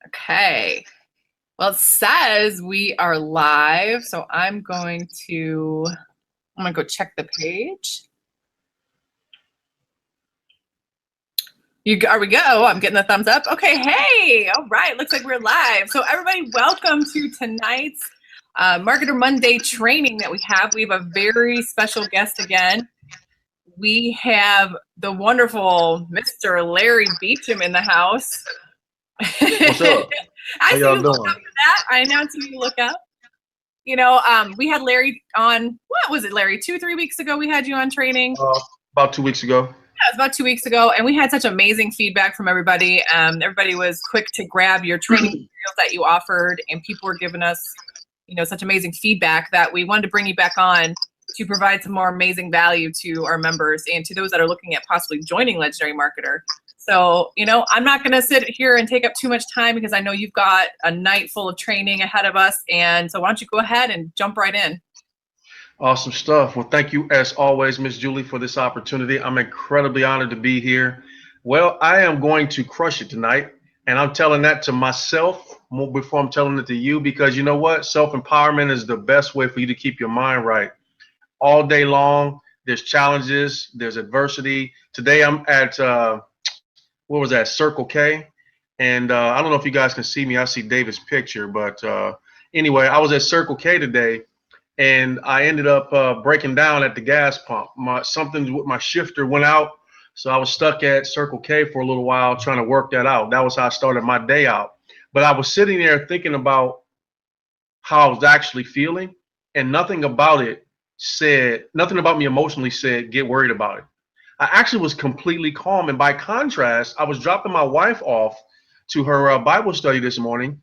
Okay. Well, it says we are live, so I'm gonna go check the page. Are we go? I'm getting the thumbs up. Okay, hey, all right, looks like we're live. So everybody, welcome to tonight's Marketer Monday training that we have. We have a very special guest again. We have the wonderful Mr. Larry Beachum in the house. What's up? I see you doing? Look up for that. I announced you look up. You know, we had Larry on, what was it, Larry? 2-3 weeks ago we had you on training? About 2 weeks ago. Yeah, it was about 2 weeks ago, and we had such amazing feedback from everybody. Everybody was quick to grab your training materials that you offered, and people were giving us, you know, such amazing feedback that we wanted to bring you back on to provide some more amazing value to our members and to those that are looking at possibly joining Legendary Marketer. So, you know, I'm not going to sit here and take up too much time because I know you've got a night full of training ahead of us. And so why don't you go ahead and jump right in. Awesome stuff. Well, thank you as always, Miss Julie, for this opportunity. I'm incredibly honored to be here. Well, I am going to crush it tonight. And I'm telling that to myself more before I'm telling it to you, because you know what? Self-empowerment is the best way for you to keep your mind right. All day long, there's challenges, there's adversity. Today I'm at, what was that, Circle K? And I don't know if you guys can see me. I see David's picture. But anyway, I was at Circle K today. And I ended up breaking down at the gas pump. Something with my shifter went out, so I was stuck at Circle K for a little while trying to work that out. That was how I started my day out. But I was sitting there thinking about how I was actually feeling, and nothing about me emotionally said, get worried about it. I actually was completely calm. And by contrast, I was dropping my wife off to her Bible study this morning.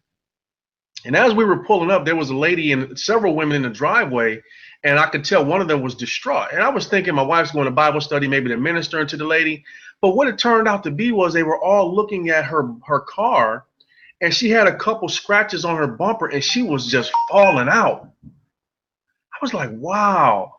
And as we were pulling up, there was a lady and several women in the driveway, and I could tell one of them was distraught. And I was thinking my wife's going to Bible study, maybe they're ministering to the lady. But what it turned out to be was they were all looking at her car, and she had a couple scratches on her bumper, and she was just falling out. I was like, wow,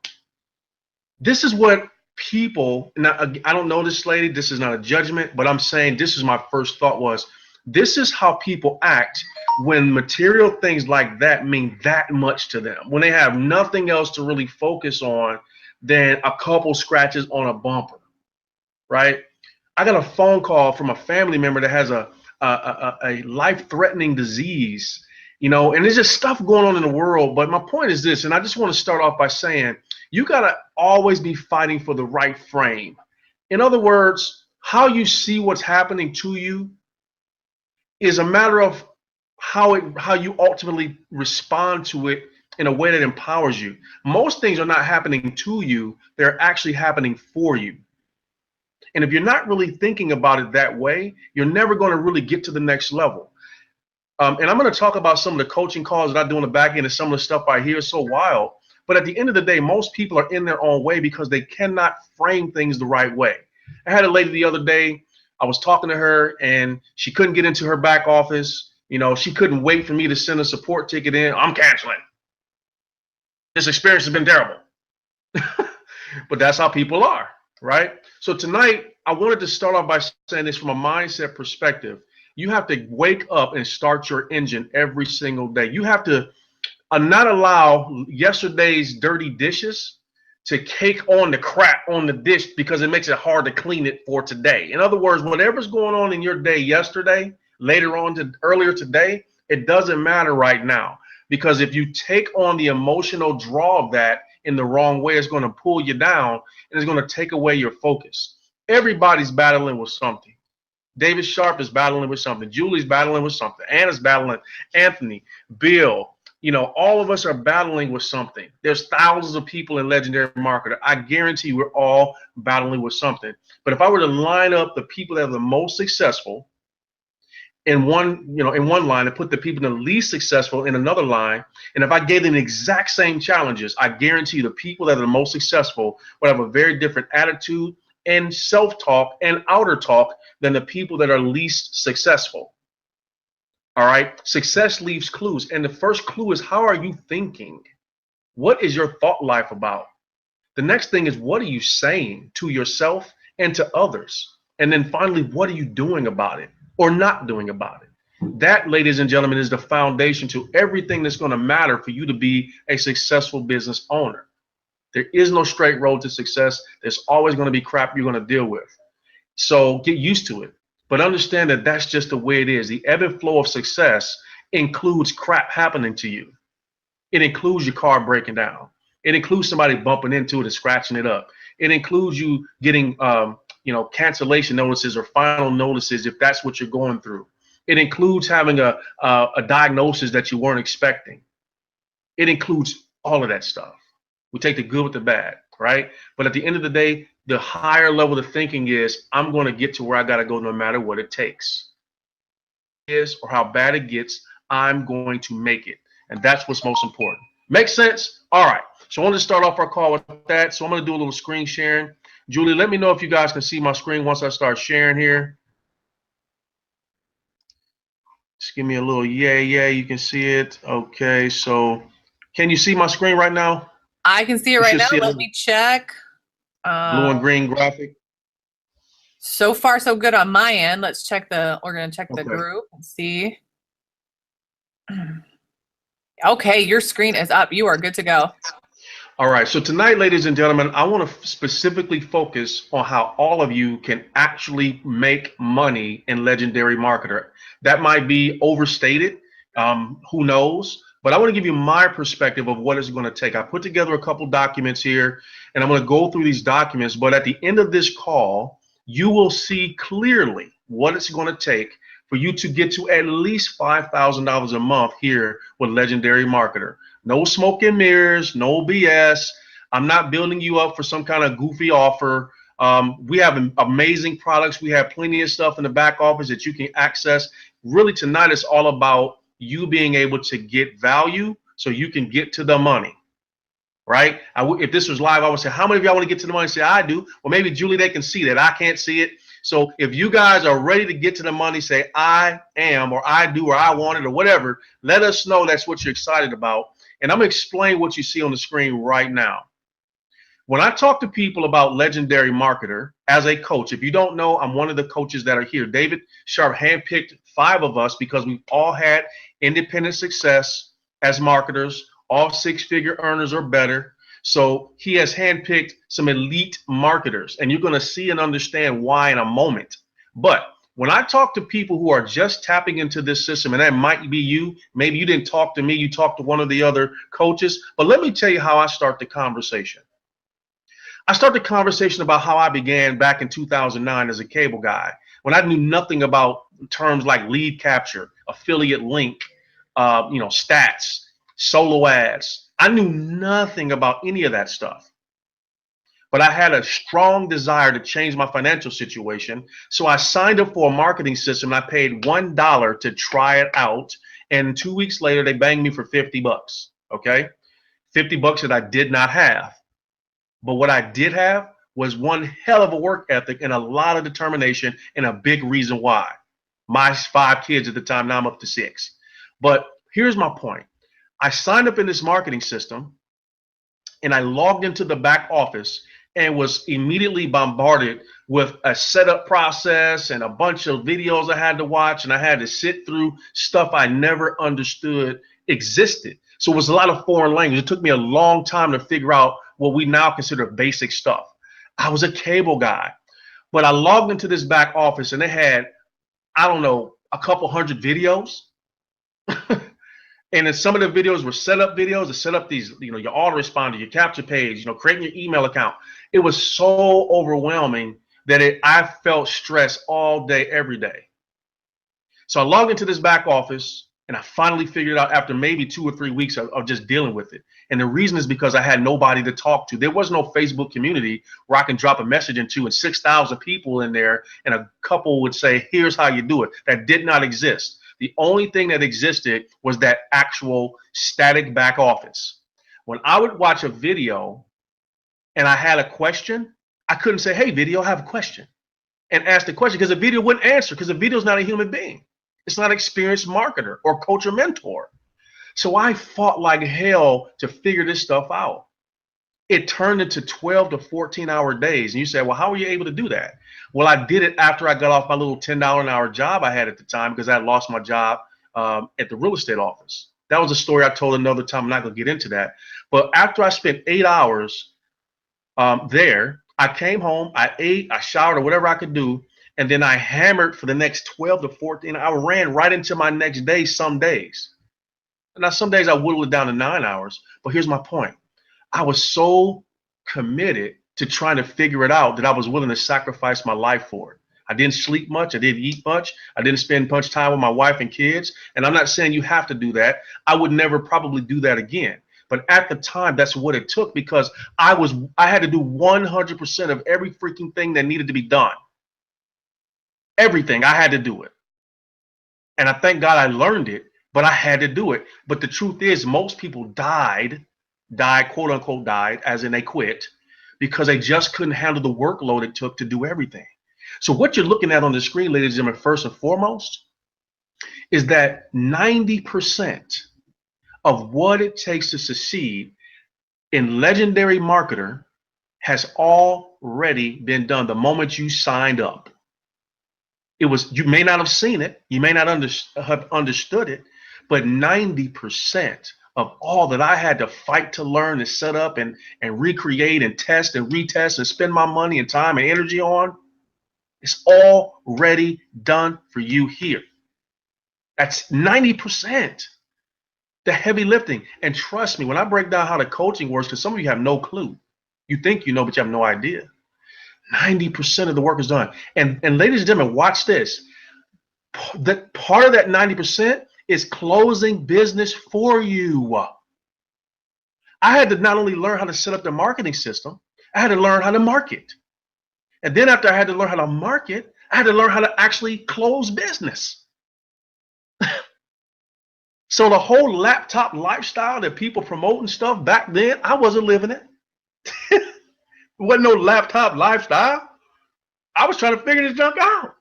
this is what people, now I don't know this lady, this is not a judgment, but I'm saying this is my first thought was, this is how people act when material things like that mean that much to them, when they have nothing else to really focus on than a couple scratches on a bumper, right? I got a phone call from a family member that has a life-threatening disease, you know, and there's just stuff going on in the world. But my point is this, and I just want to start off by saying, you got to always be fighting for the right frame. In other words, how you see what's happening to you is a matter of how you ultimately respond to it in a way that empowers you. Most things are not happening to you, they're actually happening for you. And if you're not really thinking about it that way, you're never going to really get to the next level. And I'm going to talk about some of the coaching calls that I do on the back end and some of the stuff I hear is so wild. But at the end of the day, most people are in their own way because they cannot frame things the right way. I had a lady the other day, I was talking to her and she couldn't get into her back office. You know, she couldn't wait for me to send a support ticket in. I'm canceling. This experience has been terrible. But that's how people are, right? So tonight, I wanted to start off by saying this from a mindset perspective. You have to wake up and start your engine every single day. You have to not allow yesterday's dirty dishes to cake on the crap on the dish because it makes it hard to clean it for today. In other words, whatever's going on in your day yesterday, later on to earlier today, it doesn't matter right now. Because if you take on the emotional draw of that in the wrong way, it's going to pull you down and it's going to take away your focus. Everybody's battling with something. David Sharp is battling with something. Julie's battling with something. Anna's battling. Anthony, Bill, you know, all of us are battling with something. There's thousands of people in Legendary Marketer. I guarantee we're all battling with something. But if I were to line up the people that are the most successful in one line and put the people that are least successful in another line, and if I gave them the exact same challenges, I guarantee you the people that are the most successful would have a very different attitude and self-talk and outer talk than the people that are least successful. All right, success leaves clues, and the first clue is, how are you thinking? What is your thought life about? The next thing is, what are you saying to yourself and to others? And then finally, what are you doing about it? or not doing about it. That, ladies and gentlemen, is the foundation to everything that's going to matter for you to be a successful business owner. There is no straight road to success. There's always going to be crap you're going to deal with. So get used to it. But understand that that's just the way it is. The ebb and flow of success includes crap happening to you. It includes your car breaking down. It includes somebody bumping into it and scratching it up. It includes you getting cancellation notices or final notices if that's what you're going through. It includes having a diagnosis that you weren't expecting. It includes all of that stuff. We take the good with the bad, right? But at the end of the day, the higher level of thinking is, I'm going to get to where I got to go no matter what it takes. Or how bad it gets, I'm going to make it. And that's what's most important. Make sense? All right. So I want to start off our call with that. So I'm going to do a little screen sharing. Julie, let me know if you guys can see my screen once I start sharing here. Just give me a little yeah, you can see it. Okay, so can you see my screen right now? I can see it right now. Let me check. Blue and green graphic. So far, so good on my end. Let's check we're going to check the group and see. Okay, your screen is up. You are good to go. All right, so tonight, ladies and gentlemen, I want to specifically focus on how all of you can actually make money in Legendary Marketer. That might be overstated, who knows? But I want to give you my perspective of what it's going to take. I put together a couple documents here, and I'm going to go through these documents. But at the end of this call, you will see clearly what it's going to take for you to get to at least $5,000 a month here with Legendary Marketer. No smoke and mirrors, no BS. I'm not building you up for some kind of goofy offer. We have amazing products. We have plenty of stuff in the back office that you can access. Really, tonight it's all about you being able to get value so you can get to the money, right? If this was live, I would say, how many of y'all want to get to the money? Say, I do. Well, maybe Julie, they can see that. I can't see it. So if you guys are ready to get to the money, say, I am, or I do, or I want it, or whatever. Let us know that's what you're excited about. And I'm going to explain what you see on the screen right now. When I talk to people about Legendary Marketer as a coach, if you don't know, I'm one of the coaches that are here. David Sharp handpicked 5 of us because we've all had independent success as marketers, all 6-figure earners or better. So he has handpicked some elite marketers, and you're going to see and understand why in a moment. But when I talk to people who are just tapping into this system, and that might be you, maybe you didn't talk to me, you talked to one of the other coaches, but let me tell you how I start the conversation. I start the conversation about how I began back in 2009 as a cable guy, when I knew nothing about terms like lead capture, affiliate link, stats, solo ads. I knew nothing about any of that stuff. But I had a strong desire to change my financial situation. So I signed up for a marketing system. I paid $1 to try it out. And 2 weeks later, they banged me for 50 bucks. Okay. 50 bucks that I did not have. But what I did have was one hell of a work ethic and a lot of determination, and a big reason why. My 5 kids at the time, now I'm up to 6. But here's my point. I signed up in this marketing system, and I logged into the back office and was immediately bombarded with a setup process and a bunch of videos I had to watch, and I had to sit through stuff I never understood existed. So it was a lot of foreign language. It took me a long time to figure out what we now consider basic stuff. I was a cable guy, but I logged into this back office, and they had, I don't know, a couple hundred videos. And then some of the videos were setup videos to set up these, your autoresponder, your capture page, creating your email account. It was so overwhelming that I felt stress all day, every day. So I logged into this back office, and I finally figured out after maybe 2 or 3 weeks of just dealing with it. And the reason is because I had nobody to talk to. There was no Facebook community where I can drop a message into and 6,000 people in there, and a couple would say, here's how you do it. That did not exist. The only thing that existed was that actual static back office. When I would watch a video and I had a question, I couldn't say, hey, video, I have a question, and ask the question, because the video wouldn't answer, because the video is not a human being. It's not an experienced marketer or coach or mentor. So I fought like hell to figure this stuff out. it turned into 12 to 14-hour days. And you say, well, how were you able to do that? Well, I did it after I got off my little $10 an hour job I had at the time, because I had lost my job at the real estate office. That was a story I told another time. I'm not going to get into that. But after I spent 8 hours there, I came home, I ate, I showered, or whatever I could do, and then I hammered for the next 12 to 14. I ran right into my next day some days. Now, some days I whittled it down to 9 hours. But here's my point. I was so committed to trying to figure it out that I was willing to sacrifice my life for it. I didn't sleep much. I didn't eat much. I didn't spend much time with my wife and kids. And I'm not saying you have to do that. I would never probably do that again. But at the time, that's what it took, because I had to do 100% of every freaking thing that needed to be done. Everything. I had to do it. And I thank God I learned it, but I had to do it. But the truth is, most people died, quote unquote died, as in they quit, because they just couldn't handle the workload it took to do everything. So what you're looking at on the screen, ladies and gentlemen, first and foremost, is that 90% of what it takes to succeed in Legendary Marketer has already been done the moment you signed up. You may not have seen it, you may not have understood it, but 90% of all that I had to fight to learn and set up and recreate and test and retest and spend my money and time and energy on, it's already done for you here. That's 90%. The heavy lifting. And trust me, when I break down how the coaching works, because some of you have no clue. You think you know, but you have no idea. 90% of the work is done. And ladies and gentlemen, watch this. That part of that 90% is closing business for you. I had to not only learn how to set up the marketing system, I had to learn how to market. And then after I had to learn how to market, I had to learn how to actually close business. So the whole laptop lifestyle that people promoting stuff back then, I wasn't living it. There wasn't no laptop lifestyle. I was trying to figure this junk out.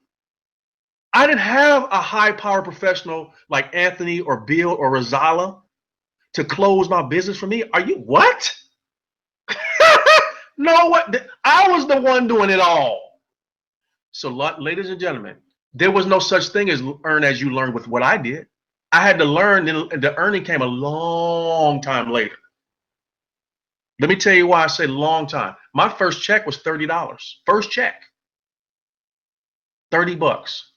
I didn't have a high-power professional like Anthony or Bill or Rosala to close my business for me. Are you what? No, what? I was the one doing it all. So, ladies and gentlemen, there was no such thing as earn as you learn with what I did. I had to learn, and the earning came a long time later. Let me tell you why I say long time. My first check was $30. First check, 30 bucks.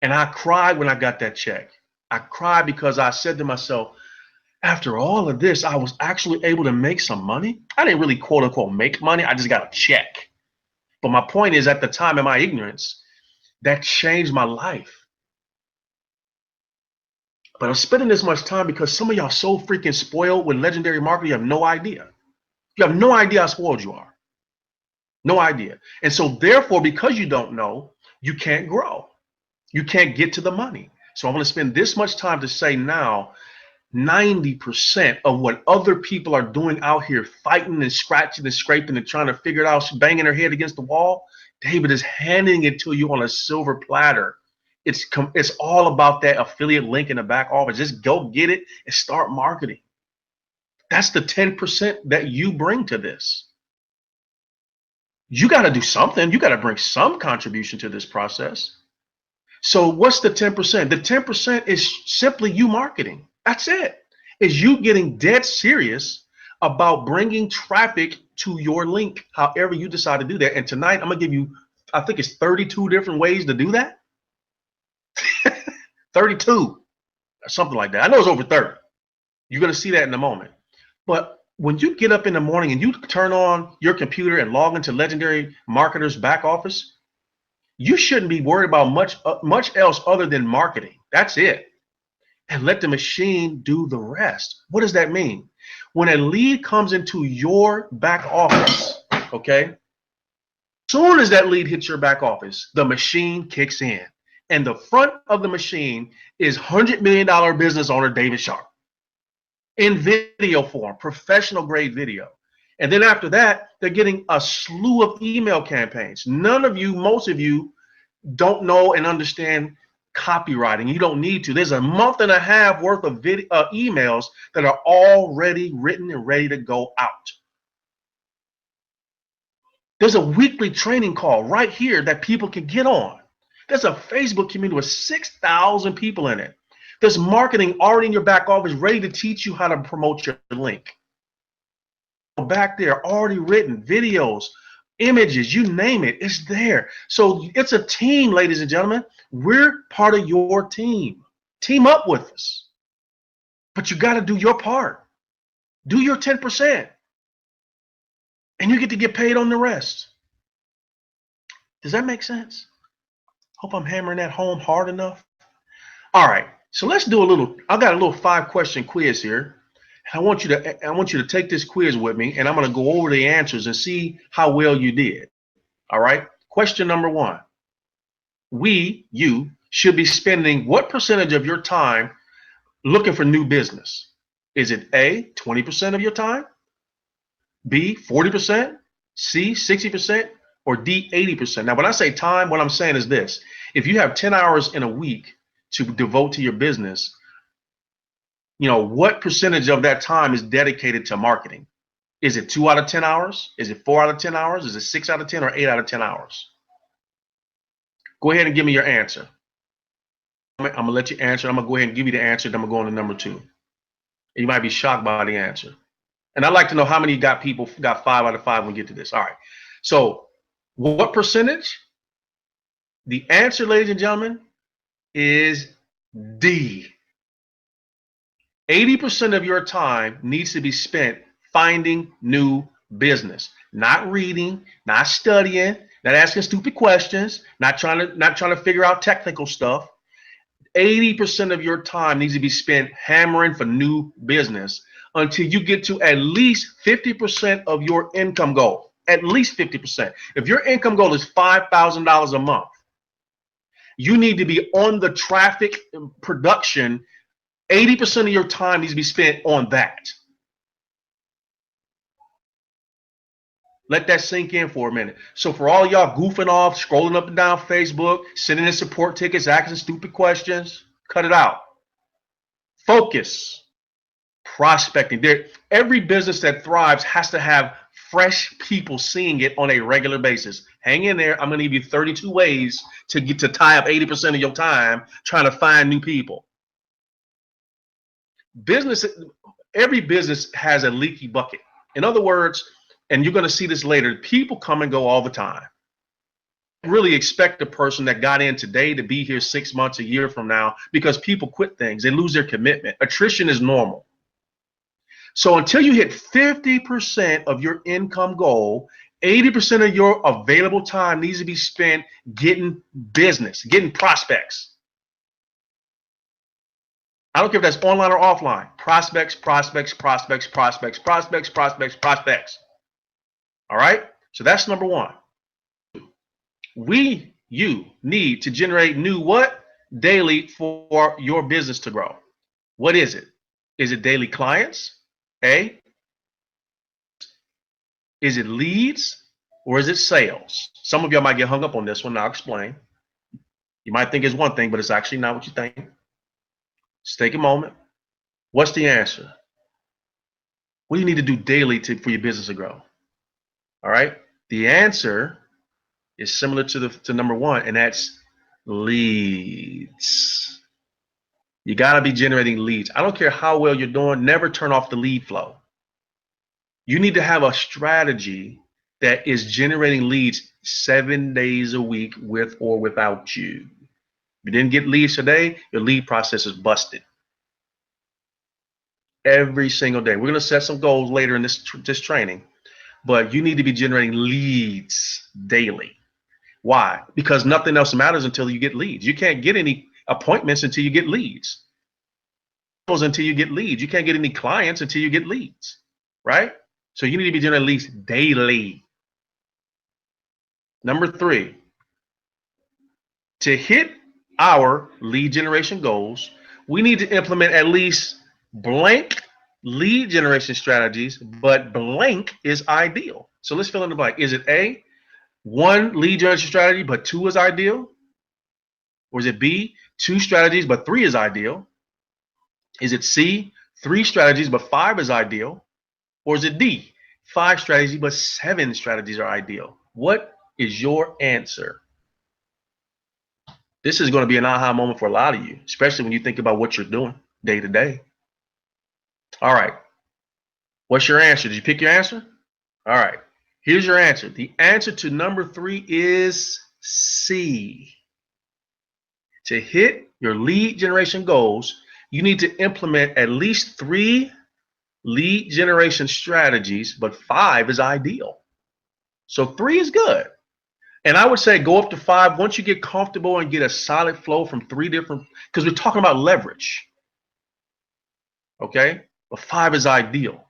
And I cried when I got that check. I cried because I said to myself, after all of this, I was actually able to make some money. I didn't really quote unquote make money. I just got a check. But my point is, at the time in my ignorance, that changed my life. But I'm spending this much time because some of y'all so freaking spoiled with Legendary Marketing, you have no idea. You have no idea how spoiled you are. No idea. And so therefore, because you don't know, you can't grow. You can't get to the money. So I'm going to spend this much time to say now, 90% of what other people are doing out here, fighting and scratching and scraping and trying to figure it out, banging their head against the wall, David is handing it to you on a silver platter. It's all about that affiliate link in the back office. Just go get it and start marketing. That's the 10% that you bring to this. You got to do something. You got to bring some contribution to this process. So what's the 10%? The 10% is simply you marketing. That's it. Is you getting dead serious about bringing traffic to your link, however you decide to do that. And tonight I'm going to give you, I think it's 32 different ways to do that. 32, something like that. I know it's over 30. You're going to see that in a moment. But when you get up in the morning and you turn on your computer and log into Legendary Marketer's back office, you shouldn't be worried about much else other than marketing. That's it. And let the machine do the rest. What does that mean? When a lead comes into your back office, okay, soon as that lead hits your back office, the machine kicks in. And the front of the machine is $100 million business owner David Sharp in video form, professional grade video. And then after that, they're getting a slew of email campaigns. None of you, most of you, don't know and understand copywriting. You don't need to. There's a month and a half worth of emails that are already written and ready to go out. There's a weekly training call right here that people can get on. There's a Facebook community with 6,000 people in it. There's marketing already in your back office ready to teach you how to promote your link. Back there, already written, videos, images, you name it, it's there. So it's a team, ladies and gentlemen. We're part of your team. Team up with us. But you got to do your part. Do your 10%. And you get to get paid on the rest. Does that make sense? Hope I'm hammering that home hard enough. All right, so let's do a little, I got a little 5-question quiz here. I want you to take this quiz with me, and I'm going to go over the answers and see how well you did. All right. Question number 1. You should be spending what percentage of your time looking for new business? Is it A, 20% of your time, B, 40%, C, 60%, or D, 80%? Now, when I say time, what I'm saying is this. If you have 10 hours in a week to devote to your business, you know, what percentage of that time is dedicated to marketing? Is it 2 out of 10 hours? Is it 4 out of 10 hours? Is it 6 out of 10 or 8 out of 10 hours? Go ahead and give me your answer. I'm going to let you answer. I'm going to go ahead and give you the answer. Then I'm going to go on to number 2. And you might be shocked by the answer. And I'd like to know how many people got 5 out of 5 when we get to this. All right. So what percentage? The answer, ladies and gentlemen, is D. 80% of your time needs to be spent finding new business, not reading, not studying, not asking stupid questions, not trying to figure out technical stuff. 80% of your time needs to be spent hammering for new business until you get to at least 50% of your income goal. At least 50%. If your income goal is $5,000 a month, you need to be on the traffic production. 80% of your time needs to be spent on that. Let that sink in for a minute. So for all y'all goofing off, scrolling up and down Facebook, sending in support tickets, asking stupid questions, cut it out. Focus. Prospecting. Every business that thrives has to have fresh people seeing it on a regular basis. Hang in there. I'm going to give you 32 ways to get to tie up 80% of your time trying to find new people. Every business has a leaky bucket. In other words, and you're going to see this later, people come and go all the time. Really expect a person that got in today to be here 6 months, a year from now, because people quit things. They lose their commitment. Attrition is normal. So until you hit 50% of your income goal, 80% of your available time needs to be spent getting business, getting prospects. I don't care if that's online or offline. Prospects, prospects, prospects, prospects, prospects, prospects, prospects. All right? So that's number 1. You need to generate new what? Daily for your business to grow. What is it? Is it daily clients? A? Is it leads or is it sales? Some of y'all might get hung up on this one. I'll explain. You might think it's one thing, but it's actually not what you think. Just take a moment. What's the answer? What do you need to do daily for your business to grow? All right. The answer is similar to number 1, and that's leads. You got to be generating leads. I don't care how well you're doing. Never turn off the lead flow. You need to have a strategy that is generating leads 7 days a week with or without you. If you didn't get leads today, your lead process is busted. Every single day. We're going to set some goals later in this training, but you need to be generating leads daily. Why? Because nothing else matters until you get leads. You can't get any appointments until you get leads. Until you get leads. You can't get any clients until you get leads, right? So you need to be generating leads daily. Number 3, to hit our lead generation goals, we need to implement at least blank lead generation strategies, but blank is ideal. So let's fill in the blank. Is it A, 1 lead generation strategy, but 2 is ideal? Or is it B, 2 strategies, but 3 is ideal? Is it C, 3 strategies, but 5 is ideal? Or is it D, 5 strategies, but 7 strategies are ideal? What is your answer? This is going to be an aha moment for a lot of you, especially when you think about what you're doing day to day. All right. What's your answer? Did you pick your answer? All right. Here's your answer. The answer to number 3 is C. To hit your lead generation goals, you need to implement at least 3 lead generation strategies, but 5 is ideal. So 3 is good. And I would say go up to 5 once you get comfortable and get a solid flow from 3 different, because we're talking about leverage. Okay? But 5 is ideal.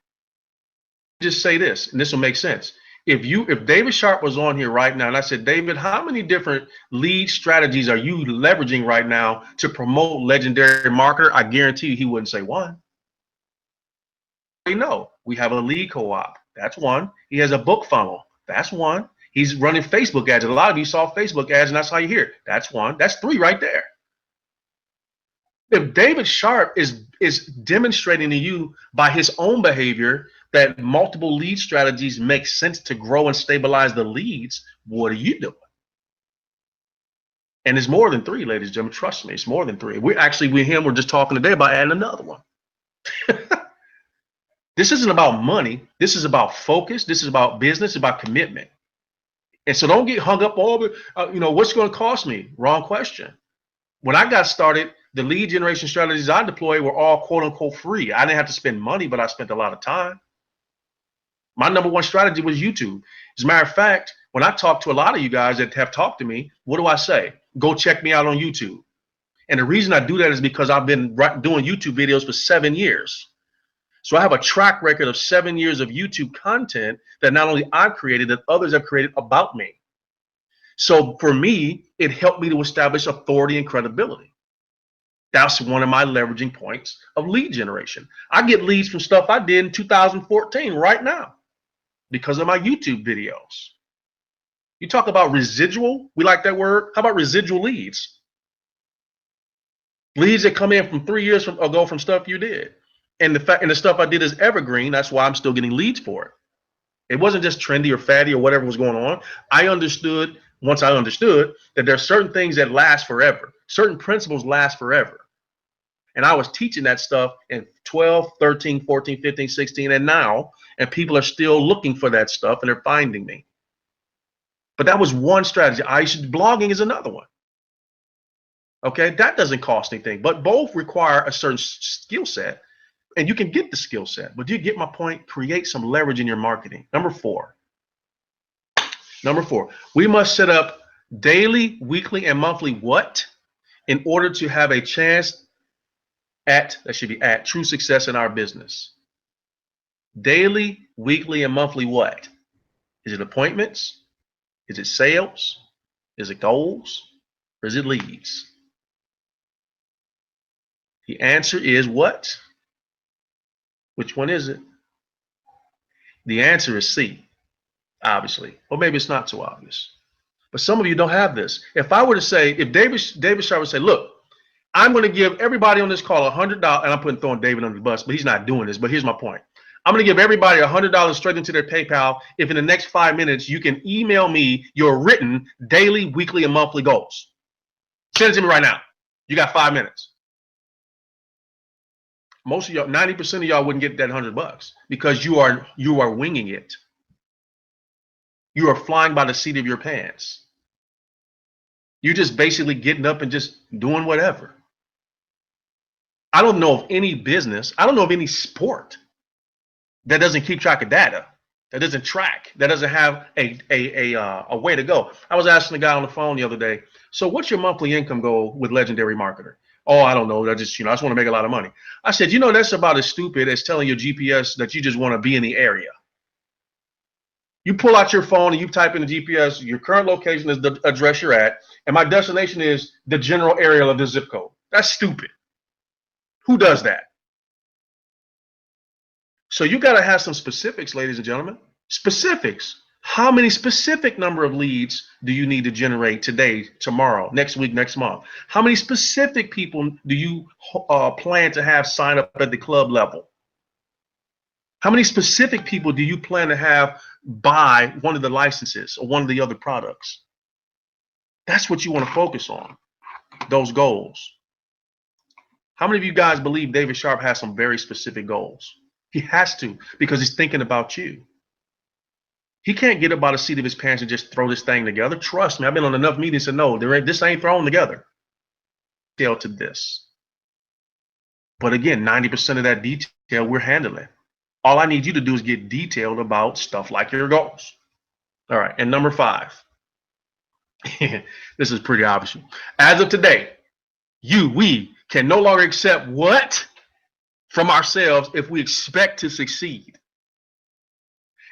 Just say this, and this will make sense. If David Sharp was on here right now and I said, David, how many different lead strategies are you leveraging right now to promote Legendary Marketer? I guarantee you he wouldn't say 1. No, we have a lead co-op. That's 1. He has a book funnel. That's 1. He's running Facebook ads. A lot of you saw Facebook ads, and that's how you hear it. That's 1. That's 3 right there. If David Sharp is demonstrating to you by his own behavior that multiple lead strategies make sense to grow and stabilize the leads, what are you doing? And it's more than 3, ladies and gentlemen. Trust me, it's more than 3. We're actually, we're just talking today about adding another one. This isn't about money. This is about focus. This is about business, about commitment. And so don't get hung up over, what's going to cost me? Wrong question. When I got started, the lead generation strategies I deployed were all quote unquote free. I didn't have to spend money, but I spent a lot of time. My number 1 strategy was YouTube. As a matter of fact, when I talk to a lot of you guys that have talked to me, what do I say? Go check me out on YouTube. And the reason I do that is because I've been doing YouTube videos for 7 years. So I have a track record of 7 years of YouTube content that not only I've created, that others have created about me. So for me, it helped me to establish authority and credibility. That's one of my leveraging points of lead generation. I get leads from stuff I did in 2014 right now because of my YouTube videos. You talk about residual, we like that word. How about residual leads? Leads that come in from 3 years ago from stuff you did. And the stuff I did is evergreen. That's why I'm still getting leads for it. It wasn't just trendy or fatty or whatever was going on. Once I understood that there are certain things that last forever. Certain principles last forever. And I was teaching that stuff in 12, 13, 14, 15, 16, and now, and people are still looking for that stuff and they're finding me. But that was one strategy. Blogging is another one. Okay, that doesn't cost anything, but both require a certain skill set. And you can get the skill set, but do you get my point? Create some leverage in your marketing. Number 4, we must set up daily, weekly, and monthly what in order to have a chance at true success in our business. Daily, weekly, and monthly what? Is it appointments? Is it sales? Is it goals? Or is it leads? The answer is what? Which one is it? The answer is C, obviously. Or maybe it's not so obvious. But some of you don't have this. If I were to say, if David Sharp would say, look, I'm going to give everybody on this call $100, and I'm throwing David under the bus, but he's not doing this. But here's my point. I'm going to give everybody $100 straight into their PayPal if in the next 5 minutes you can email me your written daily, weekly, and monthly goals. Send it to me right now. You got 5 minutes. Most of y'all, 90% of y'all wouldn't get that $100 because you are winging it. You are flying by the seat of your pants. You're just basically getting up and just doing whatever. I don't know of any business, I don't know of any sport that doesn't keep track of data, that doesn't track, that doesn't have a way to go. I was asking the guy on the phone the other day, so what's your monthly income goal with Legendary Marketer? Oh, I don't know. I just want to make a lot of money. I said, that's about as stupid as telling your GPS that you just want to be in the area. You pull out your phone and you type in the GPS, your current location is the address you're at, and my destination is the general area of the zip code. That's stupid. Who does that? So you got to have some specifics, ladies and gentlemen. Specifics. How many specific number of leads do you need to generate today, tomorrow, next week, next month? How many specific people do you plan to have sign up at the club level? How many specific people do you plan to have buy one of the licenses or one of the other products? That's what you want to focus on, those goals. How many of you guys believe David Sharp has some very specific goals? He has to, because he's thinking about you. He can't get up by the seat of his pants and just throw this thing together. Trust me, I've been on enough meetings to know this ain't thrown together. Detail to this. But again, 90% of that detail we're handling. All I need you to do is get detailed about stuff like your goals. All right, and number 5. This is pretty obvious. As of today, we can no longer accept what from ourselves if we expect to succeed.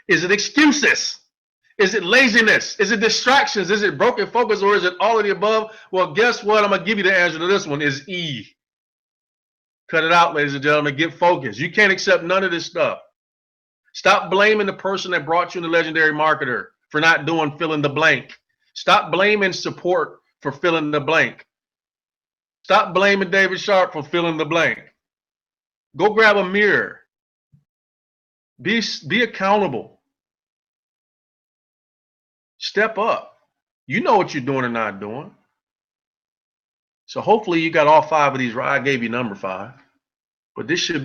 Is it excuses? Is it laziness? Is it distractions? Is it broken focus, or is it all of the above? Well, guess what? I'm going to give you the answer to this one is E. Cut it out, ladies and gentlemen. Get focused. You can't accept none of this stuff. Stop blaming the person that brought you in the legendary marketer for not doing fill in the blank. Stop blaming support for filling the blank. Stop blaming David Sharp for filling the blank. Go grab a mirror. Be accountable. Step up. You know what you're doing or not doing. So hopefully you got all 5 of these right. I gave you number 5, but this should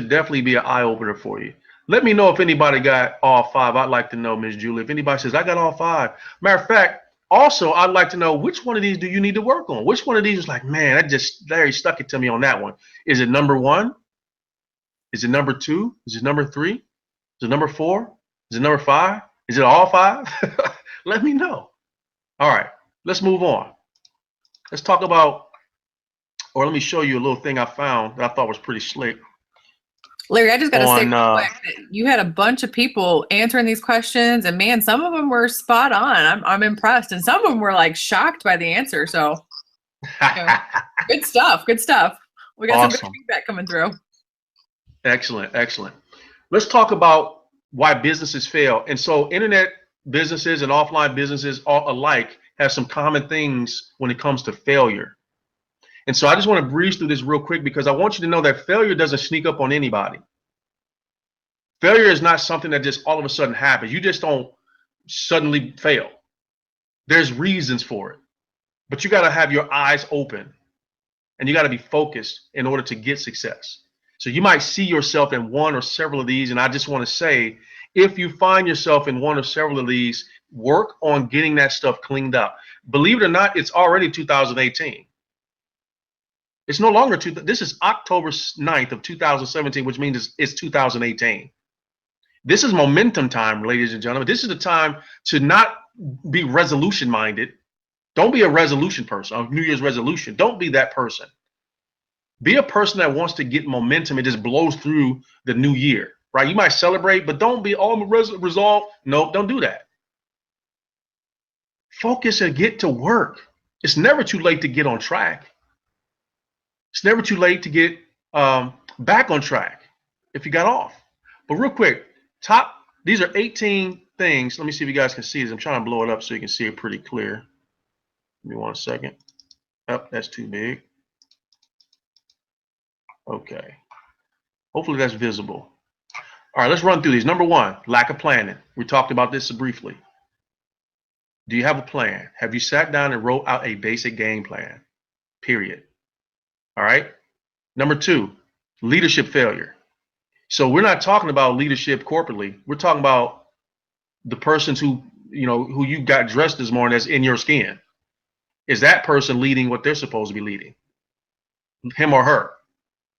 definitely be an eye opener for you. Let me know if anybody got all 5. I'd like to know, Miss Julie. If anybody says I got all 5. Matter of fact, also I'd like to know which one of these do you need to work on. Which one of these is like, man, Larry stuck it to me on that one. Is it number 1? Is it number 2? Is it number 3? Is it number 4? Is it number 5? Is it all 5? Let me know. All right, let's move on. Let's talk about, or let me show you a little thing I found that I thought was pretty slick. Larry, I just got to say real quick that you had a bunch of people answering these questions, and man, some of them were spot on. I'm impressed, and some of them were like shocked by the answer. So, good stuff. Good stuff. We got awesome. Some good feedback coming through. Excellent, excellent. Let's talk about why businesses fail. And so, internet businesses and offline businesses all alike have some common things when it comes to failure. And so I just want to breeze through this real quick because I want you to know that failure doesn't sneak up on anybody. Failure is not something that just all of a sudden happens. You just don't suddenly fail. There's reasons for it. But you got to have your eyes open and you got to be focused in order to get success. So you might see yourself in one or several of these. And I just want to say, if you find yourself in one or several of these, work on getting that stuff cleaned up. Believe it or not, it's already 2018. It's no longer, this is October 9th of 2017, which means it's 2018. This is momentum time, ladies and gentlemen. This is the time to not be resolution minded. Don't be a resolution person, a New Year's resolution. Don't be that person. Be a person that wants to get momentum and just blows through the new year, right? You might celebrate, but don't be all resolved. No, don't do that. Focus and get to work. It's never too late to get on track. It's never too late to get back on track if you got off. But real quick, these are 18 things. Let me see if you guys can see this. I'm trying to blow it up so you can see it pretty clear. Give me 1 second. Oh, that's too big. Okay. Hopefully that's visible. All right, let's run through these. Number 1, lack of planning. We talked about this briefly. Do you have a plan? Have you sat down and wrote out a basic game plan? Period. All right. Number 2, leadership failure. So we're not talking about leadership corporately. We're talking about the persons who you got dressed this morning that's in your skin. Is that person leading what they're supposed to be leading? Him or her?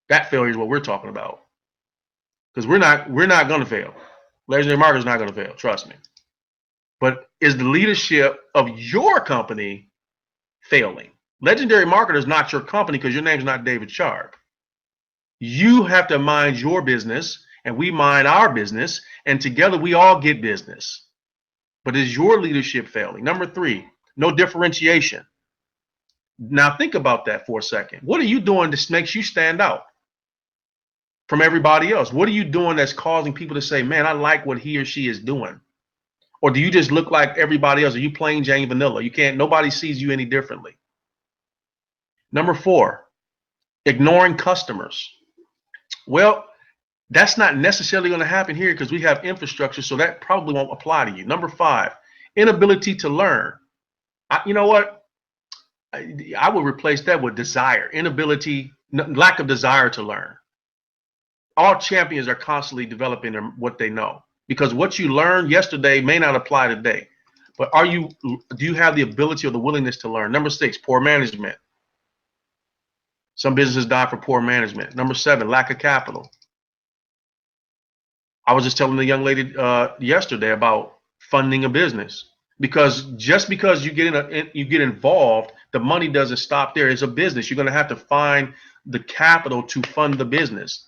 That failure is what we're talking about. Because we're not going to fail. Legendary marketer is not going to fail. Trust me. But is the leadership of your company failing? Legendary marketer is not your company because your name's not David Sharp. You have to mind your business and we mind our business, and together we all get business. But is your leadership failing? Number 3, no differentiation. Now think about that for a second. What are you doing that makes you stand out from everybody else? What are you doing that's causing people to say, man, I like what he or she is doing? Or do you just look like everybody else? Are you plain Jane vanilla? Nobody sees you any differently. Number 4, ignoring customers. Well, That's not necessarily going to happen here because we have infrastructure, so that probably won't apply to you. Number 5, inability to learn. You know what? I would replace that with desire, inability, lack of desire to learn. All champions are constantly developing what they know, because what you learned yesterday may not apply today. But do you have the ability or the willingness to learn? Number 6, poor management. Some businesses die for poor management. Number 7, lack of capital. I was just telling the young lady yesterday about funding a business, because just because you get involved, the money doesn't stop there. It's a business. You're going to have to find the capital to fund the business.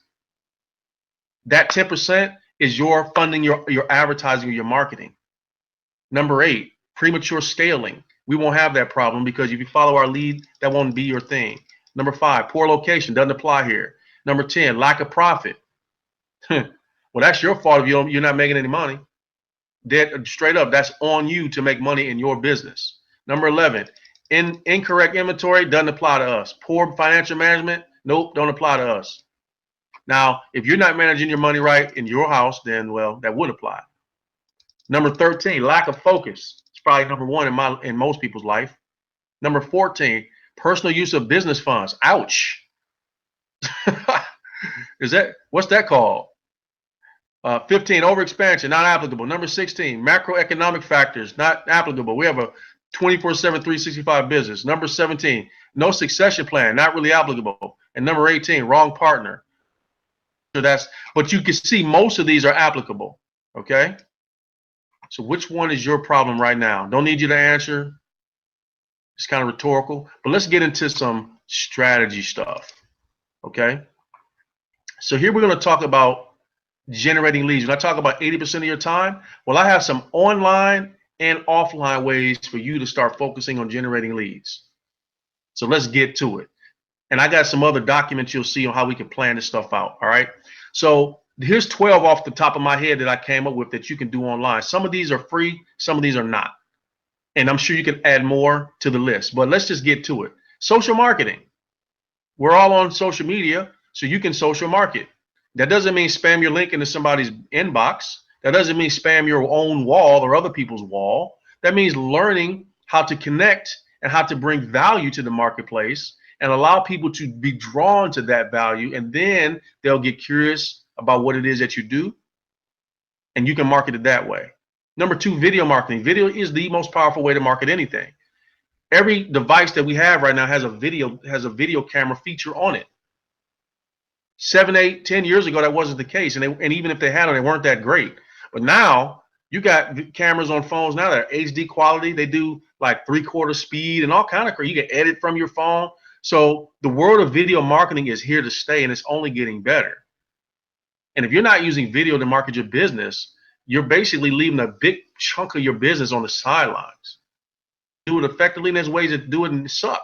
That 10% is your funding, your advertising, or your marketing. Number 8, premature scaling. We won't have that problem because if you follow our lead, that won't be your thing. Number 5, poor location. Doesn't apply here. Number 10, lack of profit. Well, that's your fault if you're not making any money. Straight up, that's on you to make money in your business. Number 11, incorrect inventory. Doesn't apply to us. Poor financial management. Nope, don't apply to us. Now, if you're not managing your money right in your house, then, well, that would apply. Number 13, lack of focus. It's probably number 1 in most people's life. Number 14, personal use of business funds. Ouch. What's that called? 15, overexpansion, not applicable. Number 16, macroeconomic factors, not applicable. We have a 24/7, 365 business. Number 17, no succession plan, not really applicable. And number 18, wrong partner. But you can see most of these are applicable. Okay. So which one is your problem right now? Don't need you to answer. It's kind of rhetorical, but let's get into some strategy stuff. Okay. So here we're going to talk about generating leads. When I talk about 80% of your time, well, I have some online and offline ways for you to start focusing on generating leads. So let's get to it. And I got some other documents you'll see on how we can plan this stuff out. All right. So here's 12 off the top of my head that I came up with that you can do online. Some of these are free, some of these are not. And I'm sure you can add more to the list, but let's just get to it. Social marketing. We're all on social media, so you can social market. That doesn't mean spam your link into somebody's inbox. That doesn't mean spam your own wall or other people's wall. That means learning how to connect and how to bring value to the marketplace and allow people to be drawn to that value, and then they'll get curious about what it is that you do, and you can market it that way. Number 2, video marketing. Video is the most powerful way to market anything. Every device that we have right now has a video camera feature on it. 7, 8, 10 years ago, that wasn't the case, and even if they had them, they weren't that great. But now you got cameras on phones now that are HD quality. They do like 3/4 speed and all kind of crazy. You can edit from your phone. So the world of video marketing is here to stay, and it's only getting better. And if you're not using video to market your business, you're basically leaving a big chunk of your business on the sidelines. Do it effectively, and there's ways to do it and suck.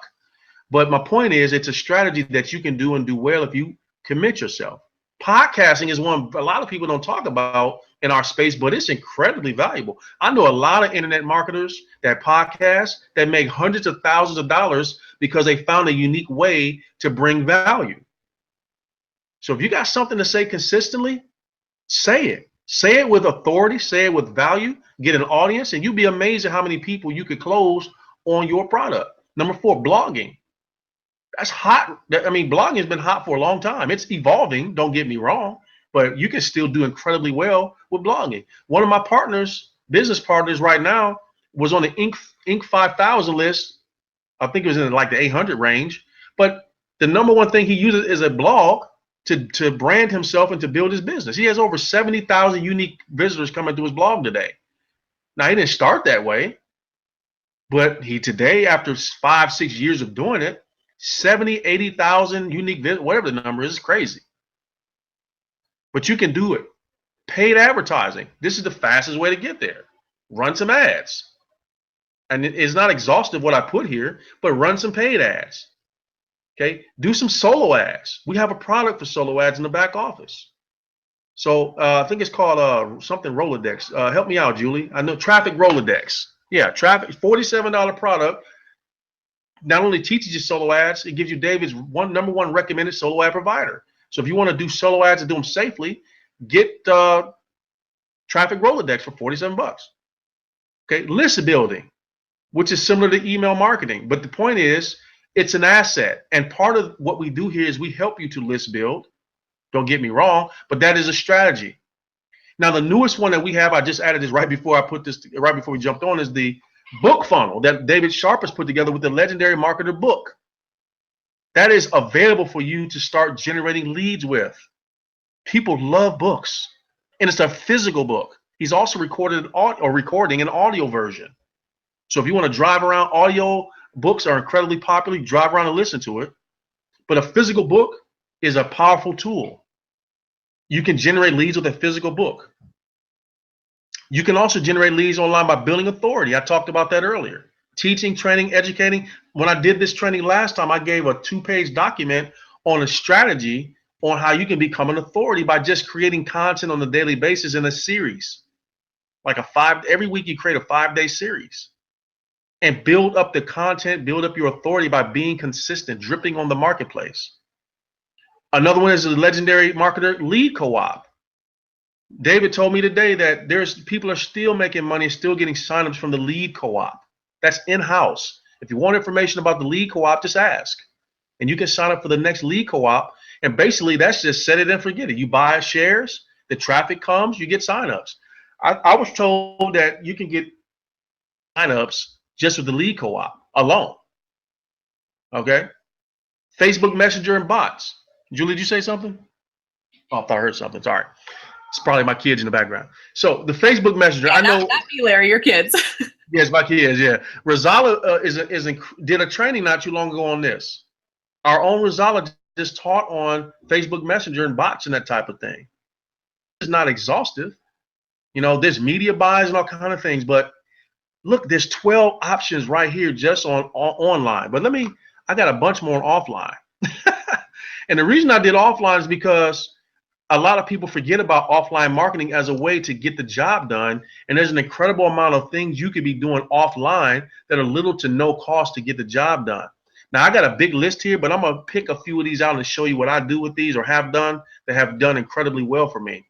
But my point is, it's a strategy that you can do and do well if you commit yourself. Podcasting is one a lot of people don't talk about in our space, but it's incredibly valuable. I know a lot of internet marketers that podcast that make hundreds of thousands of dollars because they found a unique way to bring value. So if you got something to say consistently, say it. Say it with authority, say it with value, get an audience, and you'll be amazed at how many people you could close on your product. Number 4, blogging. That's hot. I mean, blogging has been hot for a long time. It's evolving, don't get me wrong, but you can still do incredibly well with blogging. One of my business partners right now, was on the Inc. 5000 list. I think it was in like the 800 range. But the number one thing he uses is a blog to brand himself and to build his business. He has over 70,000 unique visitors coming to his blog today. Now, he didn't start that way, but today, after 5, 6 years of doing it, 70, 80,000 unique visitors, whatever the number is crazy. But you can do it. Paid advertising. This is the fastest way to get there. Run some ads. And it's not exhaustive what I put here, but run some paid ads. Okay, do some solo ads. We have a product for solo ads in the back office. So I think it's called something Rolodex. Help me out, Julie. I know Traffic Rolodex. Yeah, Traffic, $47 product. Not only teaches you solo ads, it gives you David's number one recommended solo ad provider. So if you want to do solo ads and do them safely, get traffic Rolodex for 47 bucks. Okay, list building, which is similar to email marketing. But the point is, it's an asset. And part of what we do here is we help you to list build. Don't get me wrong, but that is a strategy. Now, the newest one that we have, I just added this right before we jumped on, is the book funnel that David Sharp has put together with the legendary marketer book. That is available for you to start generating leads with. People love books, and it's a physical book. He's also recording an audio version. So if you want to drive around, audio books are incredibly popular. You drive around and listen to it. But a physical book is a powerful tool. You can generate leads with a physical book. You can also generate leads online by building authority. I talked about that earlier. Teaching, training, educating. When I did this training last time, I gave a 2-page document on a strategy on how you can become an authority by just creating content on a daily basis in a series. Like every week you create a 5-day series and build up the content, build up your authority by being consistent, dripping on the marketplace. Another one is the legendary marketer lead co-op. David told me today that people are still making money, still getting signups from the lead co-op. That's in-house. If you want information about the lead co-op, just ask. And you can sign up for the next lead co-op. And basically, that's just set it and forget it. You buy shares, the traffic comes, you get signups. I was told that you can get signups just with the lead co-op alone. Okay? Facebook Messenger and bots. Julie, did you say something? Oh, I thought I heard something. Sorry. It's probably my kids in the background. So the Facebook Messenger, I know. Not me, Larry, your kids. Yes, my kids, yeah. Rosala did a training not too long ago on this. Our own Rosala just taught on Facebook Messenger and bots and that type of thing. It's not exhaustive. You know, there's media buys and all kind of things, but look, there's 12 options right here just on online. But I got a bunch more offline. And the reason I did offline is because a lot of people forget about offline marketing as a way to get the job done. And there's an incredible amount of things you could be doing offline that are little to no cost to get the job done. Now, I got a big list here, but I'm going to pick a few of these out and show you what I do with these or have done that have done incredibly well for me.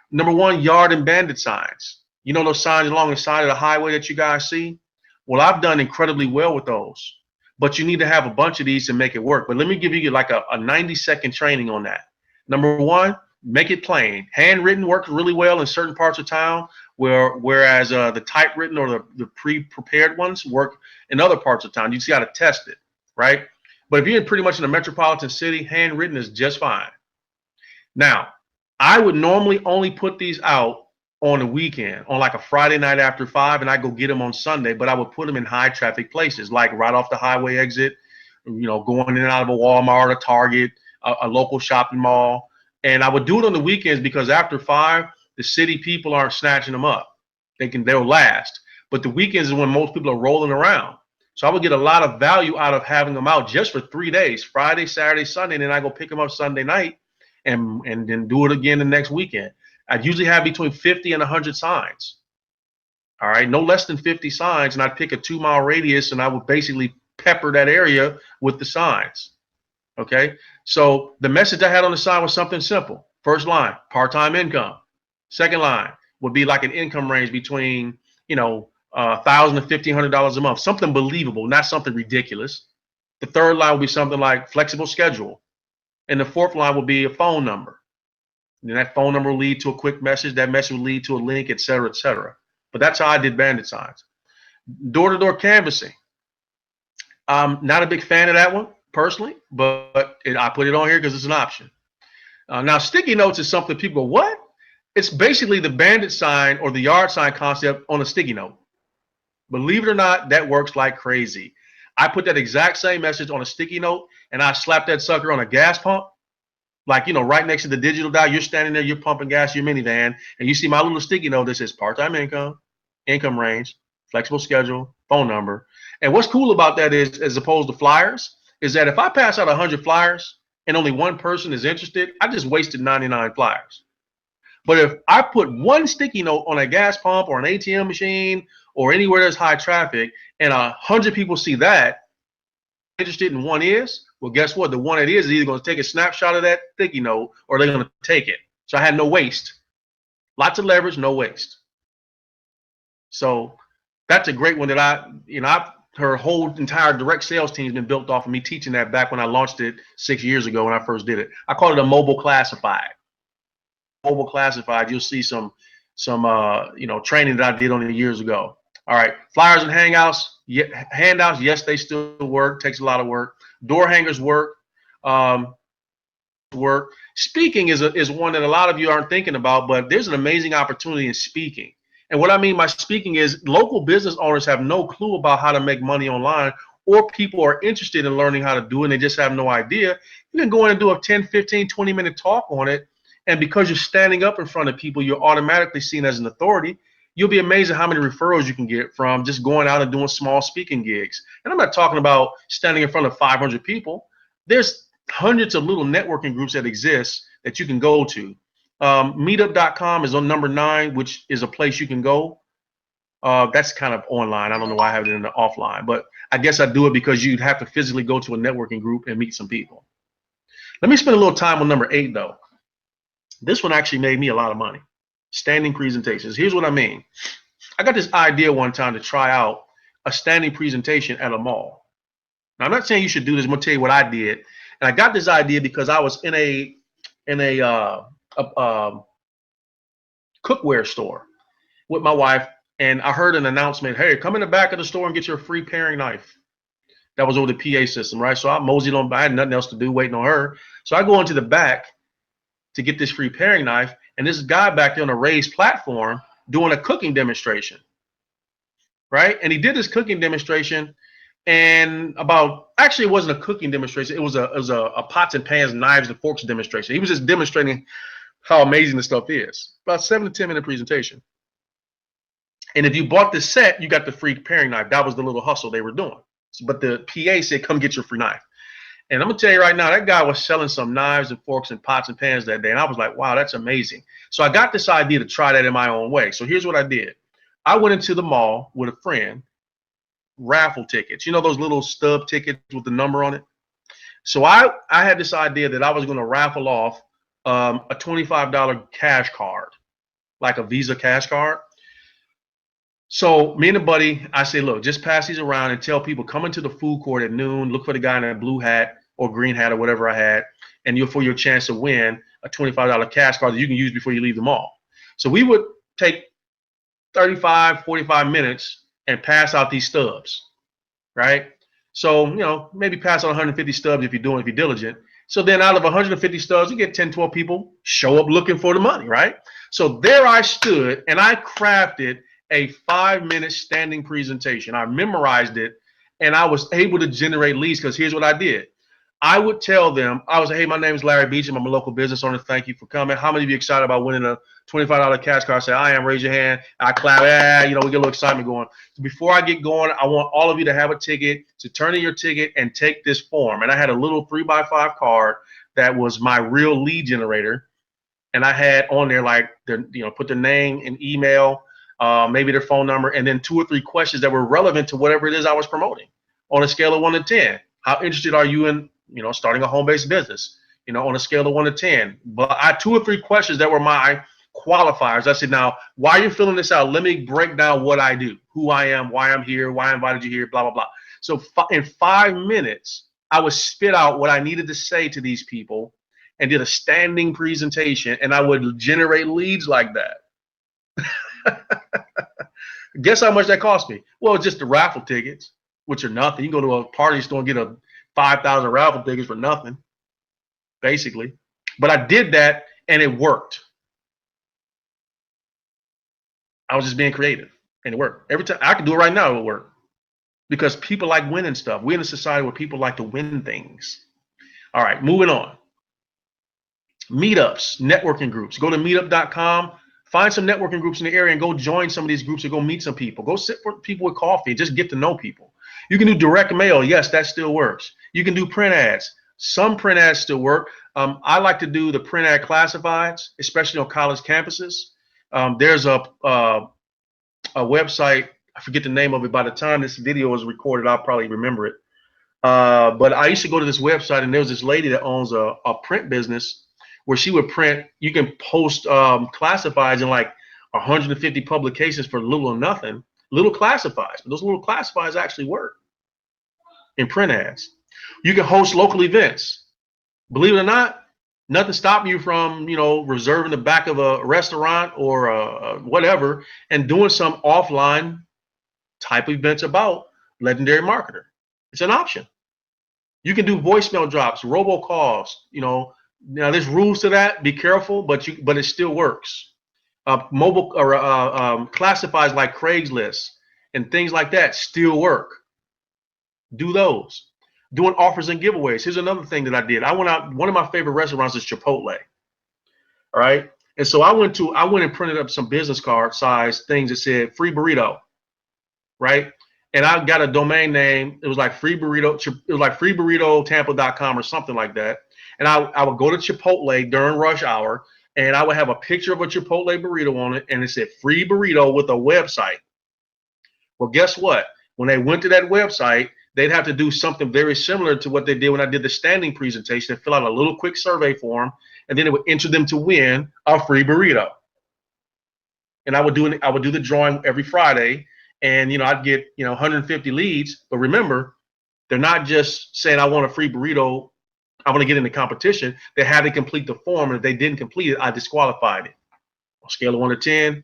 Number one, yard and bandit signs. You know those signs along the side of the highway that you guys see? Well, I've done incredibly well with those. But you need to have a bunch of these to make it work. But let me give you like a 90-second training on that. Number one, make it plain. Handwritten works really well in certain parts of town, whereas the typewritten or the pre-prepared ones work in other parts of town. You just got to test it, right? But if you're pretty much in a metropolitan city, handwritten is just fine. Now, I would normally only put these out on the weekend, on like a Friday night after 5, and I go get them on Sunday, but I would put them in high traffic places, like right off the highway exit, you know, going in and out of a Walmart, a Target, a local shopping mall. And I would do it on the weekends because after 5, the city people aren't snatching them up. They'll last. But the weekends is when most people are rolling around. So I would get a lot of value out of having them out just for 3 days, Friday, Saturday, Sunday, and then I go pick them up Sunday night and then do it again the next weekend. I'd usually have between 50 and 100 signs. All right, no less than 50 signs, and I'd pick a 2-mile radius, and I would basically pepper that area with the signs. Okay, so the message I had on the sign was something simple. First line, part-time income. Second line would be like an income range between, you know, $1,000 to $1,500 a month, something believable, not something ridiculous. The third line would be something like flexible schedule, and the fourth line would be a phone number. And that phone number will lead to a quick message. That message will lead to a link, et cetera, et cetera. But that's how I did bandit signs. Door-to-door canvassing. I'm not a big fan of that one personally, but I put it on here because it's an option. Now, sticky notes is something people go, what? It's basically the bandit sign or the yard sign concept on a sticky note. Believe it or not, that works like crazy. I put that exact same message on a sticky note, and I slap that sucker on a gas pump. Like, you know, right next to the digital dial, you're standing there, you're pumping gas in your minivan, and you see my little sticky note that says part-time income, income range, flexible schedule, phone number. And what's cool about that is, as opposed to flyers, is that if I pass out 100 flyers and only one person is interested, I just wasted 99 flyers. But if I put one sticky note on a gas pump or an ATM machine or anywhere there's high traffic, and 100 people see that, interested in one is, well, guess what? The one that is either going to take a snapshot of that sticky note or they're going to take it. So I had no waste. Lots of leverage, no waste. So that's a great one that her whole entire direct sales team has been built off of me teaching that back when I launched it 6 years ago when I first did it. I call it a mobile classified. Mobile classified, you'll see some training that I did on it years ago. All right, flyers and handouts, yes, they still work. Takes a lot of work. Door hangers work. Speaking is one that a lot of you aren't thinking about, but there's an amazing opportunity in speaking. And what I mean by speaking is local business owners have no clue about how to make money online, or people are interested in learning how to do it and they just have no idea. You can go in and do a 10, 15, 20-minute talk on it. And because you're standing up in front of people, you're automatically seen as an authority. You'll be amazed at how many referrals you can get from just going out and doing small speaking gigs. And I'm not talking about standing in front of 500 people. There's hundreds of little networking groups that exist that you can go to. Meetup.com is on number 9, which is a place you can go. That's kind of online. I don't know why I have it in the offline, but I guess I do it because you'd have to physically go to a networking group and meet some people. Let me spend a little time on number 8, though. This one actually made me a lot of money. Standing presentations. Here's what I mean. I got this idea one time to try out a standing presentation at a mall. Now, I'm not saying you should do this. I'm going to tell you what I did. And I got this idea because I was in a cookware store with my wife, and I heard an announcement, hey, come in the back of the store and get your free paring knife. That was over the PA system, right? So I moseyed on, I had nothing else to do waiting on her. So I go into the back to get this free paring knife, and this guy back there on a raised platform doing a cooking demonstration, right? And he did this cooking demonstration, and actually it wasn't a cooking demonstration, it was a pots and pans, knives and forks demonstration. He was just demonstrating how amazing this stuff is. About 7 to 10 minute presentation. And if you bought the set, you got the free paring knife. That was the little hustle they were doing. But the PA said, come get your free knife. And I'm gonna tell you right now, that guy was selling some knives and forks and pots and pans that day. And I was like, wow, that's amazing. So I got this idea to try that in my own way. So here's what I did. I went into the mall with a friend, raffle tickets. You know those little stub tickets with the number on it? So I had this idea that I was gonna raffle off a $25 cash card, like a Visa cash card. So me and a buddy, I say, look, just pass these around and tell people, come into the food court at noon, look for the guy in a blue hat or green hat or whatever I had, and for your chance to win a $25 cash card that you can use before you leave the mall. So we would take 35, 45 minutes and pass out these stubs, right? So, maybe pass out 150 stubs if you're diligent. So then out of 150 stubs, you get 10, 12 people show up looking for the money, right? So there I stood and I crafted a 5-minute standing presentation. I memorized it, and I was able to generate leads because here's what I did. I would tell them, I was like, hey, my name is Larry Beachum. I'm a local business owner. Thank you for coming. How many of you excited about winning a $25 cash card? I say, I am. Raise your hand. I clap. We get a little excitement going. So before I get going, I want all of you to have a ticket, to turn in your ticket and take this form. And I had a little 3x5 card that was my real lead generator. And I had on there put their name and email, maybe their phone number, and then 2 or 3 questions that were relevant to whatever it is I was promoting on a scale of 1 to 10. How interested are you in, starting a home-based business, on a scale of 1 to 10? But I had 2 or 3 questions that were my qualifiers. I said, now, while you're filling this out, let me break down what I do, who I am, why I'm here, why I invited you here, blah, blah, blah. So in 5 minutes, I would spit out what I needed to say to these people and did a standing presentation, and I would generate leads like that. Guess how much that cost me? Well, just the raffle tickets, which are nothing. You can go to a party store and get a 5,000 raffle tickets for nothing, basically. But I did that, and it worked. I was just being creative, and it worked. Every time I could do it right now, it would work, because people like winning stuff. We're in a society where people like to win things. All right, moving on. Meetups, networking groups. Go to meetup.com. Find some networking groups in the area and go join some of these groups or go meet some people. Go sit with people with coffee and just get to know people. You can do direct mail. Yes, that still works. You can do print ads. Some print ads still work. I like to do the print ad classifieds, especially on college campuses. There's a website, I forget the name of it. By the time this video is recorded, I'll probably remember it. But I used to go to this website, and there was this lady that owns a print business where she would print. You can post classifieds in like 150 publications for little or nothing. Little classifieds, but those little classifieds actually work in print ads. You can host local events. Believe it or not, nothing stopping you from, reserving the back of a restaurant or whatever and doing some offline type of events about Legendary Marketer. It's an option. You can do voicemail drops, robocalls. Now there's rules to that. Be careful, but it still works. Mobile or classifieds like Craigslist and things like that still work. Do those. Doing offers and giveaways. Here's another thing that I did. I went out. One of my favorite restaurants is Chipotle. All right, and so I went and printed up some business card size things that said free burrito. Right, and I got a domain name. It was like free burrito. It was like freeburritotampa.com or something like that. And I would go to Chipotle during rush hour, and I would have a picture of a Chipotle burrito on it, and it said free burrito with a website. Well, guess what? When they went to that website, they'd have to do something very similar to what they did when I did the standing presentation. They fill out a little quick survey form, and then it would enter them to win a free burrito. And I would do the drawing every Friday, and I'd get 150 leads. But remember, they're not just saying I want a free burrito, I want to get in the competition. They had to complete the form, and if they didn't complete it, I disqualified it. On a scale of 1 to 10.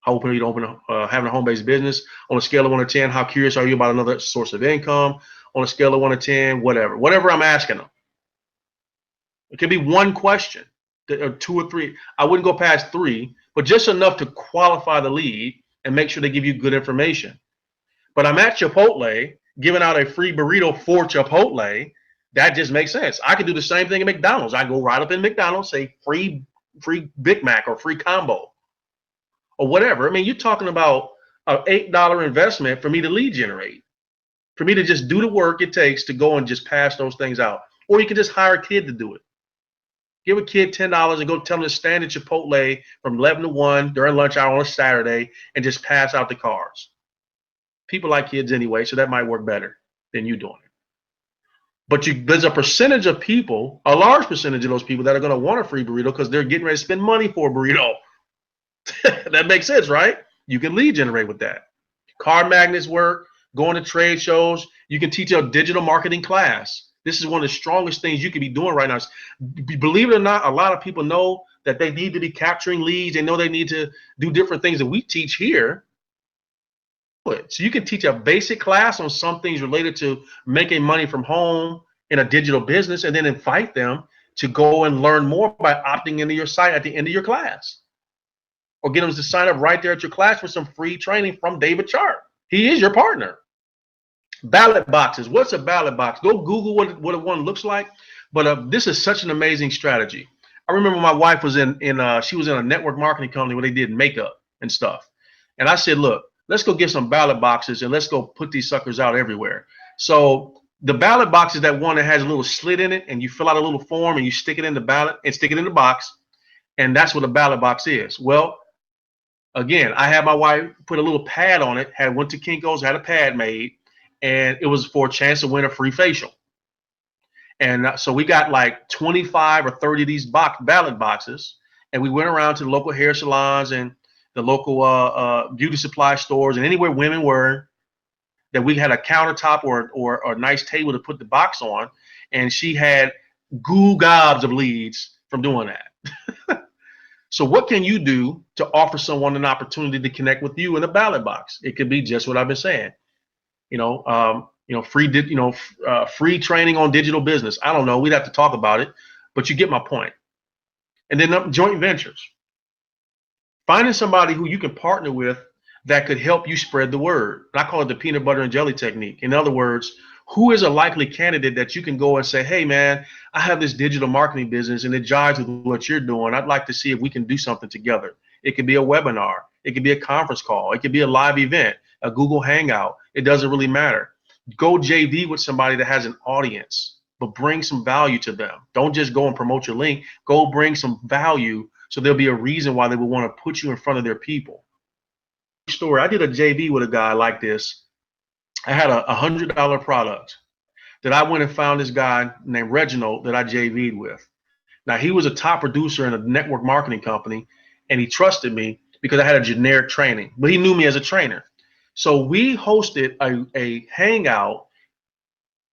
How open are you to having a home-based business? On a scale of 1 to 10, how curious are you about another source of income? On a scale of 1 to 10, whatever I'm asking them. It could be one question, or 2 or 3. I wouldn't go past 3, but just enough to qualify the lead and make sure they give you good information. But I'm at Chipotle giving out a free burrito for Chipotle. That just makes sense. I could do the same thing at McDonald's. I go right up in McDonald's, say free Big Mac or free combo. Or whatever. I mean, you're talking about an $8 investment for me to lead generate, for me to just do the work it takes to go and just pass those things out. Or you can just hire a kid to do it. Give a kid $10 and go tell them to stand at Chipotle from 11 to 1 during lunch hour on a Saturday and just pass out the cards. People like kids anyway, so that might work better than you doing it. But there's a percentage of people, a large percentage of those people that are going to want a free burrito because they're getting ready to spend money for a burrito. That makes sense, right? You can lead generate with that. Card magnets work, going to trade shows. You can teach a digital marketing class. This is one of the strongest things you can be doing right now. Believe it or not, a lot of people know that they need to be capturing leads. They know they need to do different things that we teach here. So you can teach a basic class on some things related to making money from home in a digital business, and then invite them to go and learn more by opting into your site at the end of your class. Or get them to sign up right there at your class for some free training from David Chart. He is your partner. Ballot boxes. What's a ballot box? Go Google what one looks like. But this is such an amazing strategy. I remember my wife was she was in a network marketing company where they did makeup and stuff. And I said, look, let's go get some ballot boxes and let's go put these suckers out everywhere. So the ballot box is that one that has a little slit in it, and you fill out a little form and you stick it in the ballot and stick it in the box. And that's what a ballot box is. Well, again, I had my wife put a little pad on it, went to Kinko's, had a pad made, and it was for a chance to win a free facial. And so we got like 25 or 30 of these ballot boxes, and we went around to the local hair salons and the local beauty supply stores and anywhere women were, that we had a countertop or a nice table to put the box on, and she had gobs of leads from doing that. So what can you do to offer someone an opportunity to connect with you in a ballot box? It could be just what I've been saying. Free training on digital business. I don't know. We'd have to talk about it, but you get my point. And then joint ventures. Finding somebody who you can partner with that could help you spread the word. And I call it the peanut butter and jelly technique. In other words, who is a likely candidate that you can go and say, hey, man, I have this digital marketing business and it jives with what you're doing. I'd like to see if we can do something together. It could be a webinar. It could be a conference call. It could be a live event, a Google Hangout. It doesn't really matter. Go JV with somebody that has an audience, but bring some value to them. Don't just go and promote your link. Go bring some value so there'll be a reason why they would want to put you in front of their people. Story. I did a JV with a guy like this. I had a $100 product that I went and found this guy named Reginald that I JV'd with. Now, he was a top producer in a network marketing company, and he trusted me because I had a generic training, but he knew me as a trainer. So we hosted a hangout,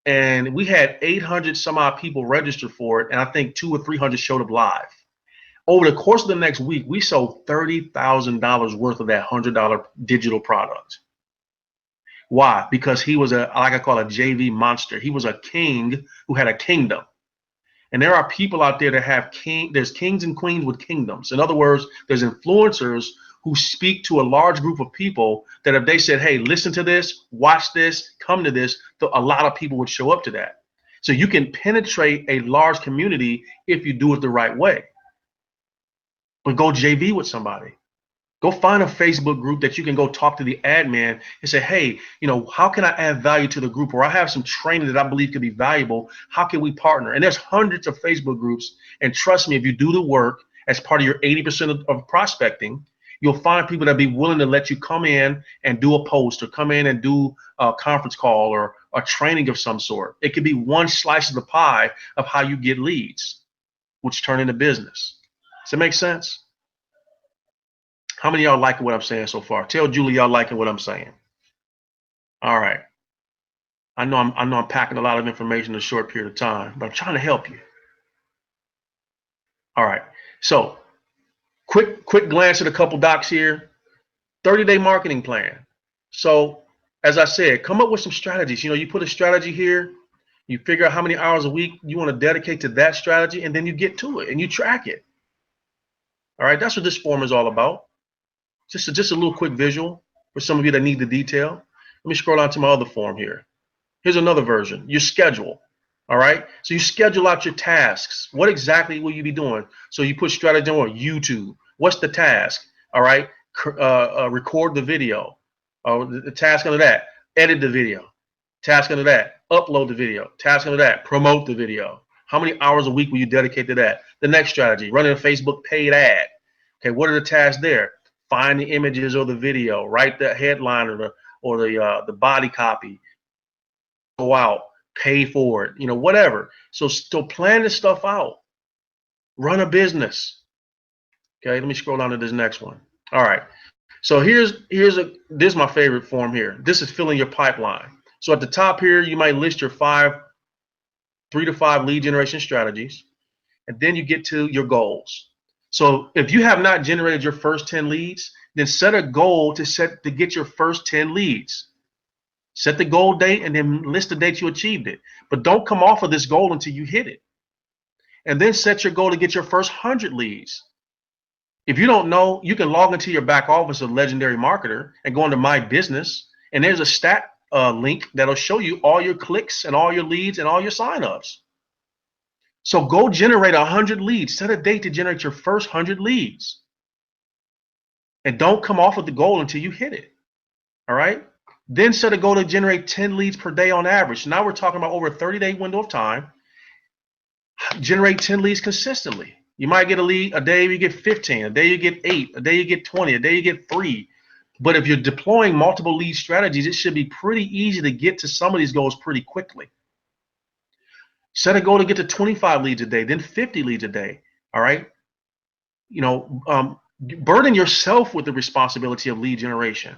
and we had 800 some odd people register for it, and I think 200 or 300 showed up live. Over the course of the next week, we sold $30,000 worth of that $100 digital product. Why? Because he was like I call a JV monster. He was a king who had a kingdom. And there are people out there that have there's kings and queens with kingdoms. In other words, there's influencers who speak to a large group of people that if they said, hey, listen to this, watch this, come to this, a lot of people would show up to that. So you can penetrate a large community if you do it the right way. But go JV with somebody. Go find a Facebook group that you can go talk to the admin and say, hey, how can I add value to the group? Or I have some training that I believe could be valuable. How can we partner? And there's hundreds of Facebook groups. And trust me, if you do the work as part of your 80% of prospecting, you'll find people that be willing to let you come in and do a post or come in and do a conference call or a training of some sort. It could be one slice of the pie of how you get leads, which turn into business. Does that make sense? How many of y'all liking what I'm saying so far? Tell Julie y'all liking what I'm saying. All right. I know I'm packing a lot of information in a short period of time, but I'm trying to help you. All right. So quick glance at a couple docs here. 30-day marketing plan. So as I said, come up with some strategies. You put a strategy here. You figure out how many hours a week you want to dedicate to that strategy, and then you get to it and you track it. All right. That's what this form is all about. Just a little quick visual for some of you that need the detail. Let me scroll down to my other form here. Here's another version, your schedule. All right, so you schedule out your tasks. What exactly will you be doing? So you put strategy on YouTube. What's the task? All right, record the video. The task under that, edit the video. Task under that, upload the video. Task under that, promote the video. How many hours a week will you dedicate to that? The next strategy, running a Facebook paid ad. Okay, what are the tasks there? Find the images or the video, write the headline or the body copy, go out, pay for it, whatever. So still plan this stuff out. Run a business. Okay, let me scroll down to this next one. All right. So this is my favorite form here. This is filling your pipeline. So at the top here, you might list your 3 to 5 lead generation strategies, and then you get to your goals. So if you have not generated your first 10 leads, then set a goal to get your first 10 leads. Set the goal date and then list the date you achieved it. But don't come off of this goal until you hit it. And then set your goal to get your first 100 leads. If you don't know, you can log into your back office of Legendary Marketer and go into My Business, and there's a stat link that'll show you all your clicks and all your leads and all your signups. So go generate 100 leads. Set a date to generate your first 100 leads. And don't come off of the goal until you hit it. All right? Then set a goal to generate 10 leads per day on average. Now we're talking about over a 30-day window of time. Generate 10 leads consistently. You might get a lead a day, you get 15. A day you get 8. A day you get 20. A day you get 3. But if you're deploying multiple lead strategies, it should be pretty easy to get to some of these goals pretty quickly. Set a goal to get to 25 leads a day, then 50 leads a day. All right. Burden yourself with the responsibility of lead generation.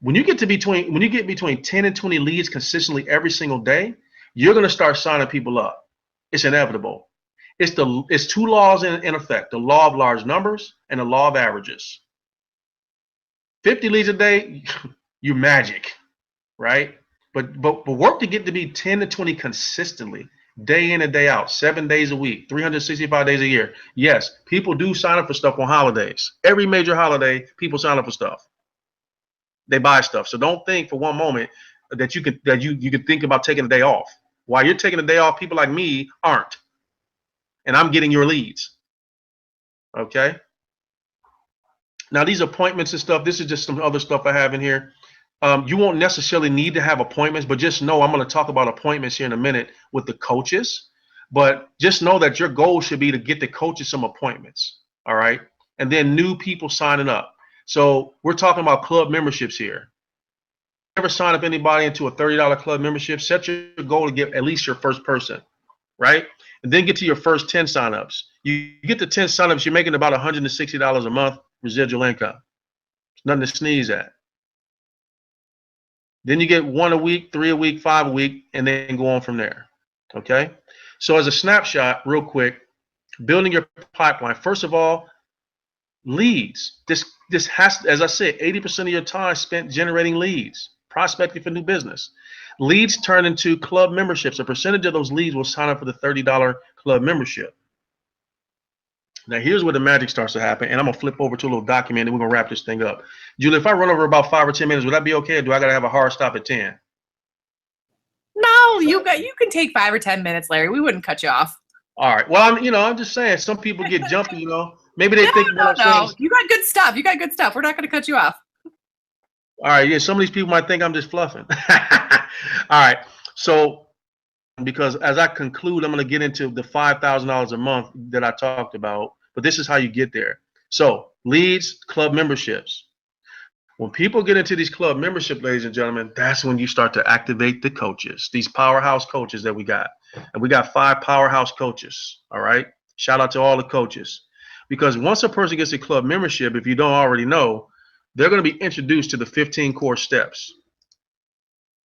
When you get between 10 and 20 leads consistently every single day, you're going to start signing people up. It's inevitable. It's 2 laws in effect: the law of large numbers and the law of averages. 50 leads a day, you're magic, right? But work to get to be 10 to 20 consistently. Day in and day out, 7 days a week, 365 days a year. Yes, people do sign up for stuff on holidays. Every major holiday, people sign up for stuff. They buy stuff. So don't think for one moment that you could think about taking a day off. While you're taking a day off, people like me aren't. And I'm getting your leads. Okay? Now these appointments and stuff, this is just some other stuff I have in here. You won't necessarily need to have appointments, but just know I'm going to talk about appointments here in a minute with the coaches. But just know that your goal should be to get the coaches some appointments. All right. And then new people signing up. So we're talking about club memberships here. Never sign up anybody into a $30 club membership. Set your goal to get at least your first person. Right. And then get to your first 10 signups. You get the 10 signups, you're making about $160 a month residual income. It's nothing to sneeze at. Then you get 1 a week, 3 a week, 5 a week, and then go on from there. Okay? So as a snapshot, real quick, building your pipeline. First of all, leads. This has, as I said, 80% of your time spent generating leads, prospecting for new business. Leads turn into club memberships. A percentage of those leads will sign up for the $30 club membership. Now here's where the magic starts to happen, and I'm gonna flip over to a little document and we're gonna wrap this thing up. Julie, if I run over about 5 or 10 minutes, would that be okay, or do I gotta have a hard stop at 10? No, you can take 5 or 10 minutes, Larry. We wouldn't cut you off. All right. Well, I'm just saying, some people get jumpy, Maybe they think no. You got good stuff. You got good stuff. We're not gonna cut you off. All right, yeah, some of these people might think I'm just fluffing. All right, so because as I conclude, I'm going to get into the $5,000 a month that I talked about, but this is how you get there. So leads, club memberships. When people get into these club memberships, ladies and gentlemen, that's when you start to activate the coaches, these powerhouse coaches that we got. And we got 5 powerhouse coaches, all right? Shout out to all the coaches. Because once a person gets a club membership, if you don't already know, they're going to be introduced to the 15 core steps.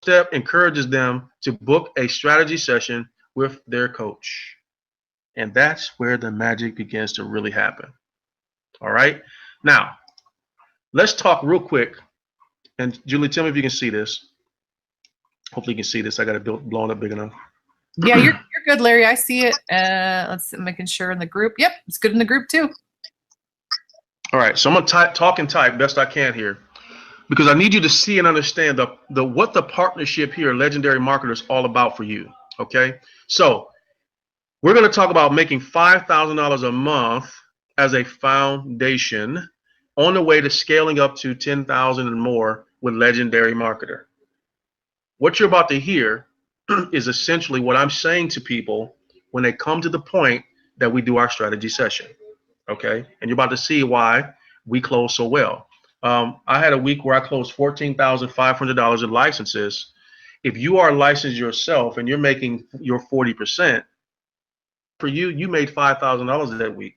Step encourages them to book a strategy session with their coach. And that's where the magic begins to really happen. All right. Now, let's talk real quick. And Julie, tell me if you can see this. Hopefully you can see this. I got it blown up big enough. Yeah, you're good, Larry. I see it. Let's see, I'm making sure in the group. Yep, it's good in the group too. All right, so I'm gonna talk and type best I can here, because I need you to see and understand what the partnership here, Legendary Marketer, is all about for you. Okay, so we're gonna talk about making $5,000 a month as a foundation on the way to scaling up to 10,000 and more with Legendary Marketer. What you're about to hear is essentially what I'm saying to people when they come to the point that we do our strategy session. Okay, and you're about to see why we close so well. I had a week where I closed $14,500 in licenses. If you are licensed yourself and you're making your 40%, for you, you made $5,000 that week.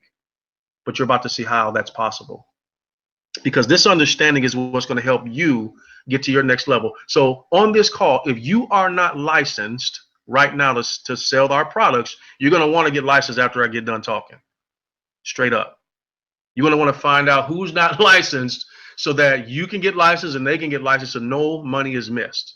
But you're about to see how that's possible. Because this understanding is what's going to help you get to your next level. So on this call, if you are not licensed right now to sell our products, you're going to want to get licensed after I get done talking. Straight up. You're going to want to find out who's not licensed so that you can get licensed and they can get licensed so no money is missed.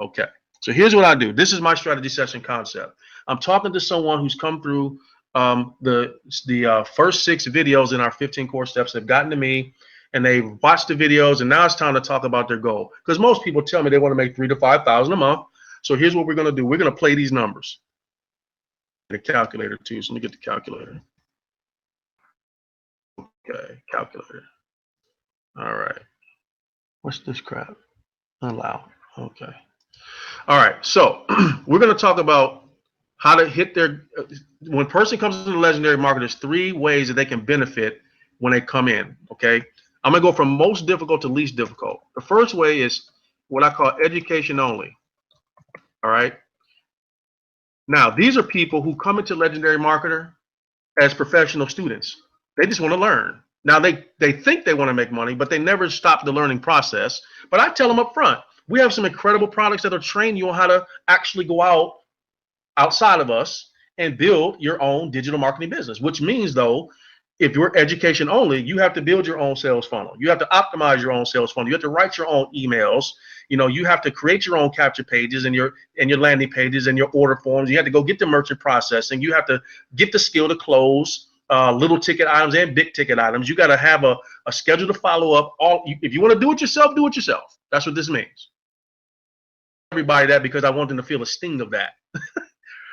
Okay. So here's what I do. This is my strategy session concept. I'm talking to someone who's come through the first 6 videos in our 15 core steps. They've gotten to me and they've watched the videos, and now it's time to talk about their goal. Because most people tell me they want to make $3,000 to $5,000 a month. So here's what we're going to do. We're going to play these numbers. The calculator too. So let me get the calculator. Okay, calculator. All right. What's this crap? Allow. Okay. All right. So we're going to talk about how to hit their. When a person comes into the Legendary Market, there's 3 ways that they can benefit when they come in. Okay. I'm going to go from most difficult to least difficult. The first way is what I call education only. All right. Now, these are people who come into Legendary Marketer as professional students. They just want to learn. Now, they think they want to make money, but they never stop the learning process. But I tell them up front, we have some incredible products that'll train you on how to actually go outside of us and build your own digital marketing business, which means, though, if you're education only, you have to build your own sales funnel. You have to optimize your own sales funnel. You have to write your own emails. You have to create your own capture pages and your landing pages and your order forms. You have to go get the merchant processing. You have to get the skill to close little ticket items and big ticket items. You got to have a schedule to follow up. If you want to do it yourself, do it yourself. That's what this means. Everybody that, because I want them to feel a sting of that.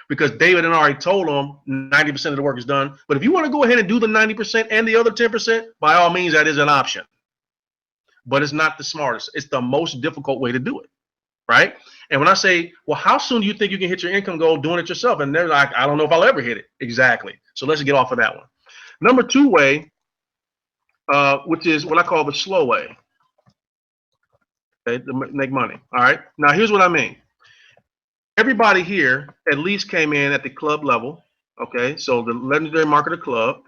Because David had already told them 90% of the work is done. But if you want to go ahead and do the 90% and the other 10%, by all means, that is an option. But it's not the smartest. It's the most difficult way to do it, right? And when I say, well, how soon do you think you can hit your income goal doing it yourself? And they're like, I don't know if I'll ever hit it. Exactly. So let's get off of that one. Number 2 way, which is what I call the slow way, okay, to make money. All right. Now, here's what I mean. Everybody here at least came in at the club level. Okay, so the Legendary Marketer Club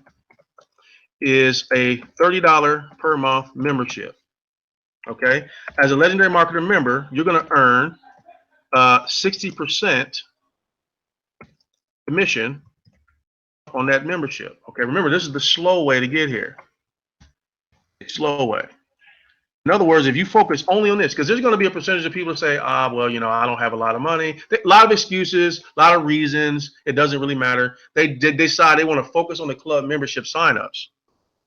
is a $30 per month membership. Okay, as a Legendary Marketer member, you're going to earn 60% commission on that membership. Okay, remember, this is the slow way to get here. Slow way. In other words, if you focus only on this, because there's going to be a percentage of people who say, well, you know, I don't have a lot of money. A lot of excuses, a lot of reasons. It doesn't really matter. They decide they want to focus on the club membership signups,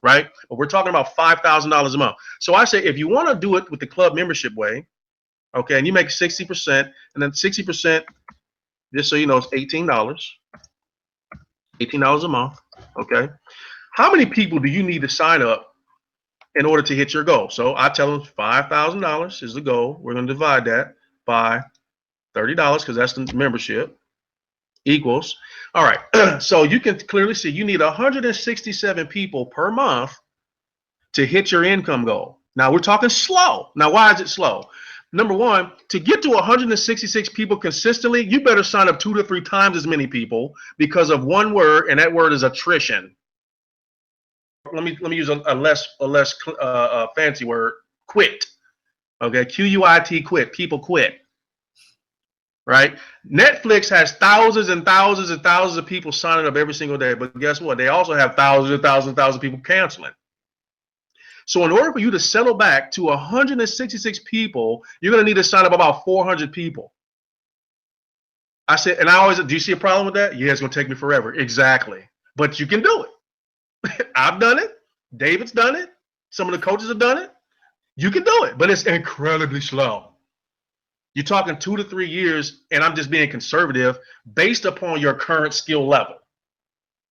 right? But we're talking about $5,000 a month. So I say, if you want to do it with the club membership way, okay, and you make 60%, and then 60%, just so you know, it's $18. $18 a month, okay? How many people do you need to sign up in order to hit your goal? So I tell them $5,000 is the goal. We're going to divide that by $30 because that's the membership equals. All right, so you can clearly see you need 167 people per month to hit your income goal. Now we're talking slow. Now why is it slow? Number one, to get to 166 people consistently, you better sign up 2 to 3 times as many people because of one word, and that word is attrition. Let me use a less fancy word, quit. Okay, QUIT, quit. People quit. Right? Netflix has thousands and thousands and thousands of people signing up every single day, but guess what? They also have thousands and thousands and thousands of people canceling. So in order for you to settle back to 166 people, you're going to need to sign up about 400 people. I said, and I always, do you see a problem with that? Yeah, it's going to take me forever. Exactly. But you can do it. I've done it. David's done it. Some of the coaches have done it. You can do it, but it's incredibly slow. You're talking 2 to 3 years, and I'm just being conservative based upon your current skill level.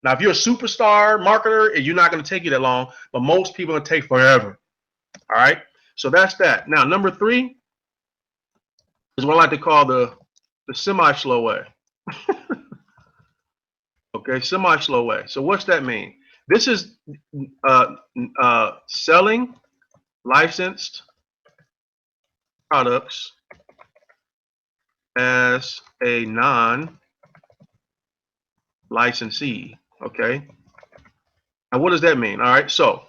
Now, if you're a superstar marketer, you're not going to take you that long, but most people are going to take forever. All right, so that's that. Now, number 3 is what I like to call the semi-slow way. Okay, semi-slow way. So what's that mean? This is selling licensed products as a non-licensee. Okay. Now, what does that mean? All right. So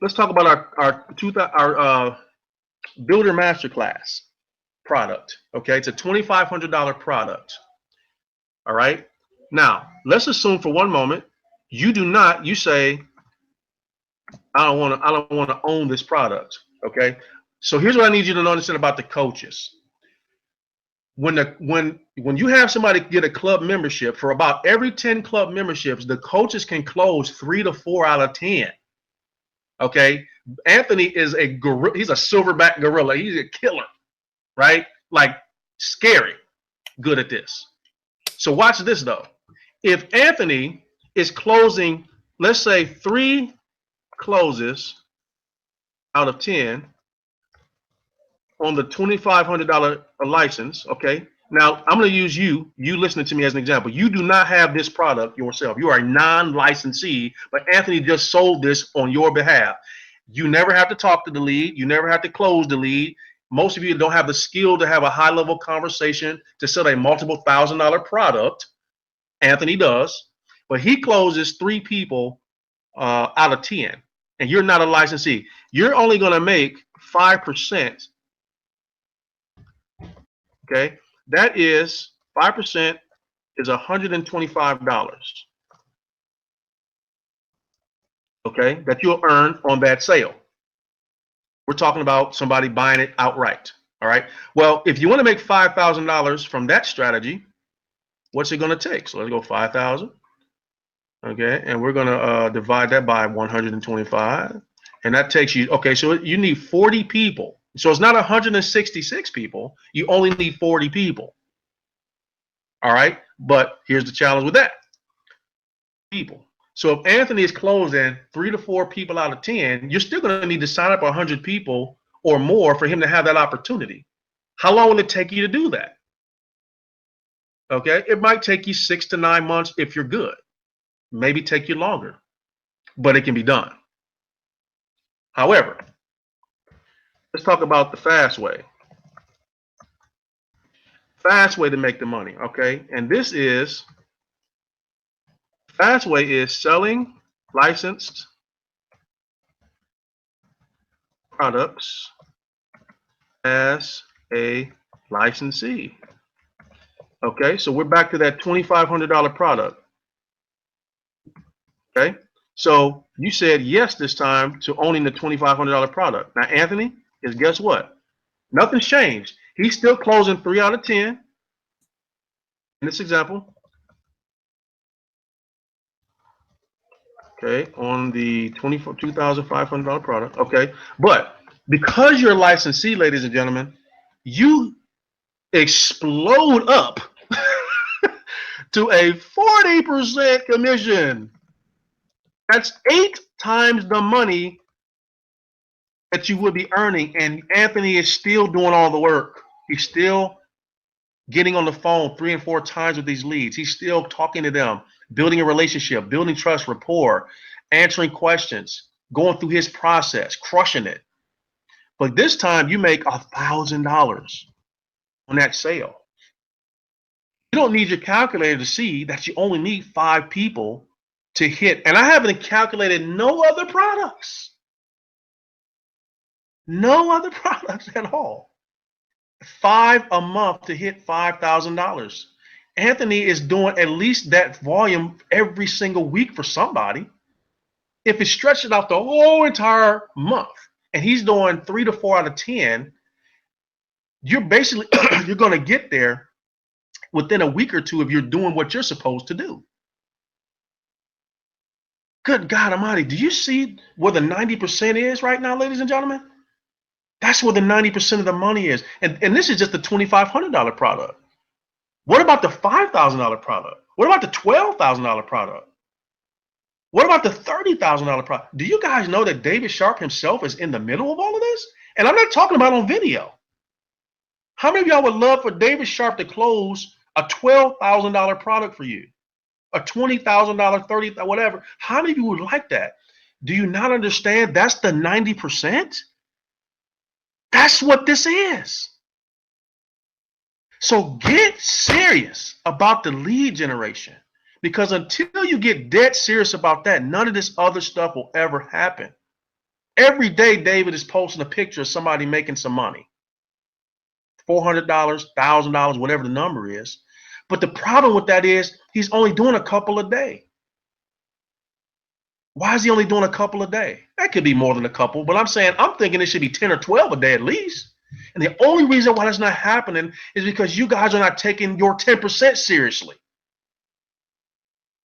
let's talk about our Builder Masterclass product. Okay, it's a $2,500 product. All right. Now let's assume for one moment you do not. You say, I don't want to own this product. Okay. So here's what I need you to understand about the coaches. When you have somebody get a club membership, for about every 10 club memberships, the coaches can close 3 to 4 out of 10. Okay, Anthony is a gorilla. He's a silverback gorilla. He's a killer, right? Like scary good at this. So watch this though. If Anthony is closing, let's say 3 closes out of 10 on the $2,500 license, okay? Now, I'm going to use you listening to me as an example. You do not have this product yourself. You are a non-licensee, but Anthony just sold this on your behalf. You never have to talk to the lead. You never have to close the lead. Most of you don't have the skill to have a high-level conversation to sell a multiple $1,000 product. Anthony does, but he closes 3 people out of 10, and you're not a licensee. You're only going to make 5%. Okay, that is 5% is $125. Okay, that you'll earn on that sale. We're talking about somebody buying it outright. All right. Well, if you want to make $5,000 from that strategy, what's it going to take? So let's go 5,000. Okay, and we're going to divide that by 125, and that takes you. Okay, so you need 40 people. So it's not 166 people. You only need 40 people. All right. But here's the challenge with that. People. So if Anthony is closing 3 to 4 people out of 10, you're still going to need to sign up 100 people or more for him to have that opportunity. How long will it take you to do that? Okay. It might take you 6 to 9 months if you're good. Maybe take you longer, but it can be done. However, let's talk about the fast way. Fast way to make the money, okay? And this is Last way is selling licensed products as a licensee. Okay, so we're back to that $2,500 product. Okay, so you said yes this time to owning the $2,500 product. Now, Anthony, is guess what? Nothing's changed. He's still closing 3 out of 10 in this example. Okay, on the $2,500 product. Okay, but because you're a licensee, ladies and gentlemen, you explode up to a 40% commission. That's 8 times the money that you would be earning, and Anthony is still doing all the work. He's still getting on the phone 3 and 4 times with these leads. He's still talking to them, building a relationship, building trust, rapport, answering questions, going through his process, crushing it. But this time you make $1,000 on that sale. You don't need your calculator to see that you only need 5 people to hit. And I haven't calculated no other products. No other products at all. 5 a month to hit $5,000. Anthony is doing at least that volume every single week for somebody. If it's stretching out the whole entire month and he's doing 3 to 4 out of 10, you're basically you're going to get there within a week or two if you're doing what you're supposed to do. Good God Almighty, do you see where the 90% is right now, ladies and gentlemen? That's where the 90% of the money is. And this is just the $2,500 product. What about the $5,000 product? What about the $12,000 product? What about the $30,000 product? Do you guys know that David Sharp himself is in the middle of all of this? And I'm not talking about on video. How many of y'all would love for David Sharp to close a $12,000 product for you? A $20,000, $30,000, whatever. How many of you would like that? Do you not understand that's the 90%? That's what this is. So get serious about the lead generation, because until you get dead serious about that, none of this other stuff will ever happen. Every day, David is posting a picture of somebody making some money. $400, $1,000, whatever the number is. But the problem with that is he's only doing a couple a day. Why is he only doing a couple a day? That could be more than a couple, but I'm thinking it should be 10 or 12 a day at least. And the only reason why that's not happening is because you guys are not taking your 10% seriously.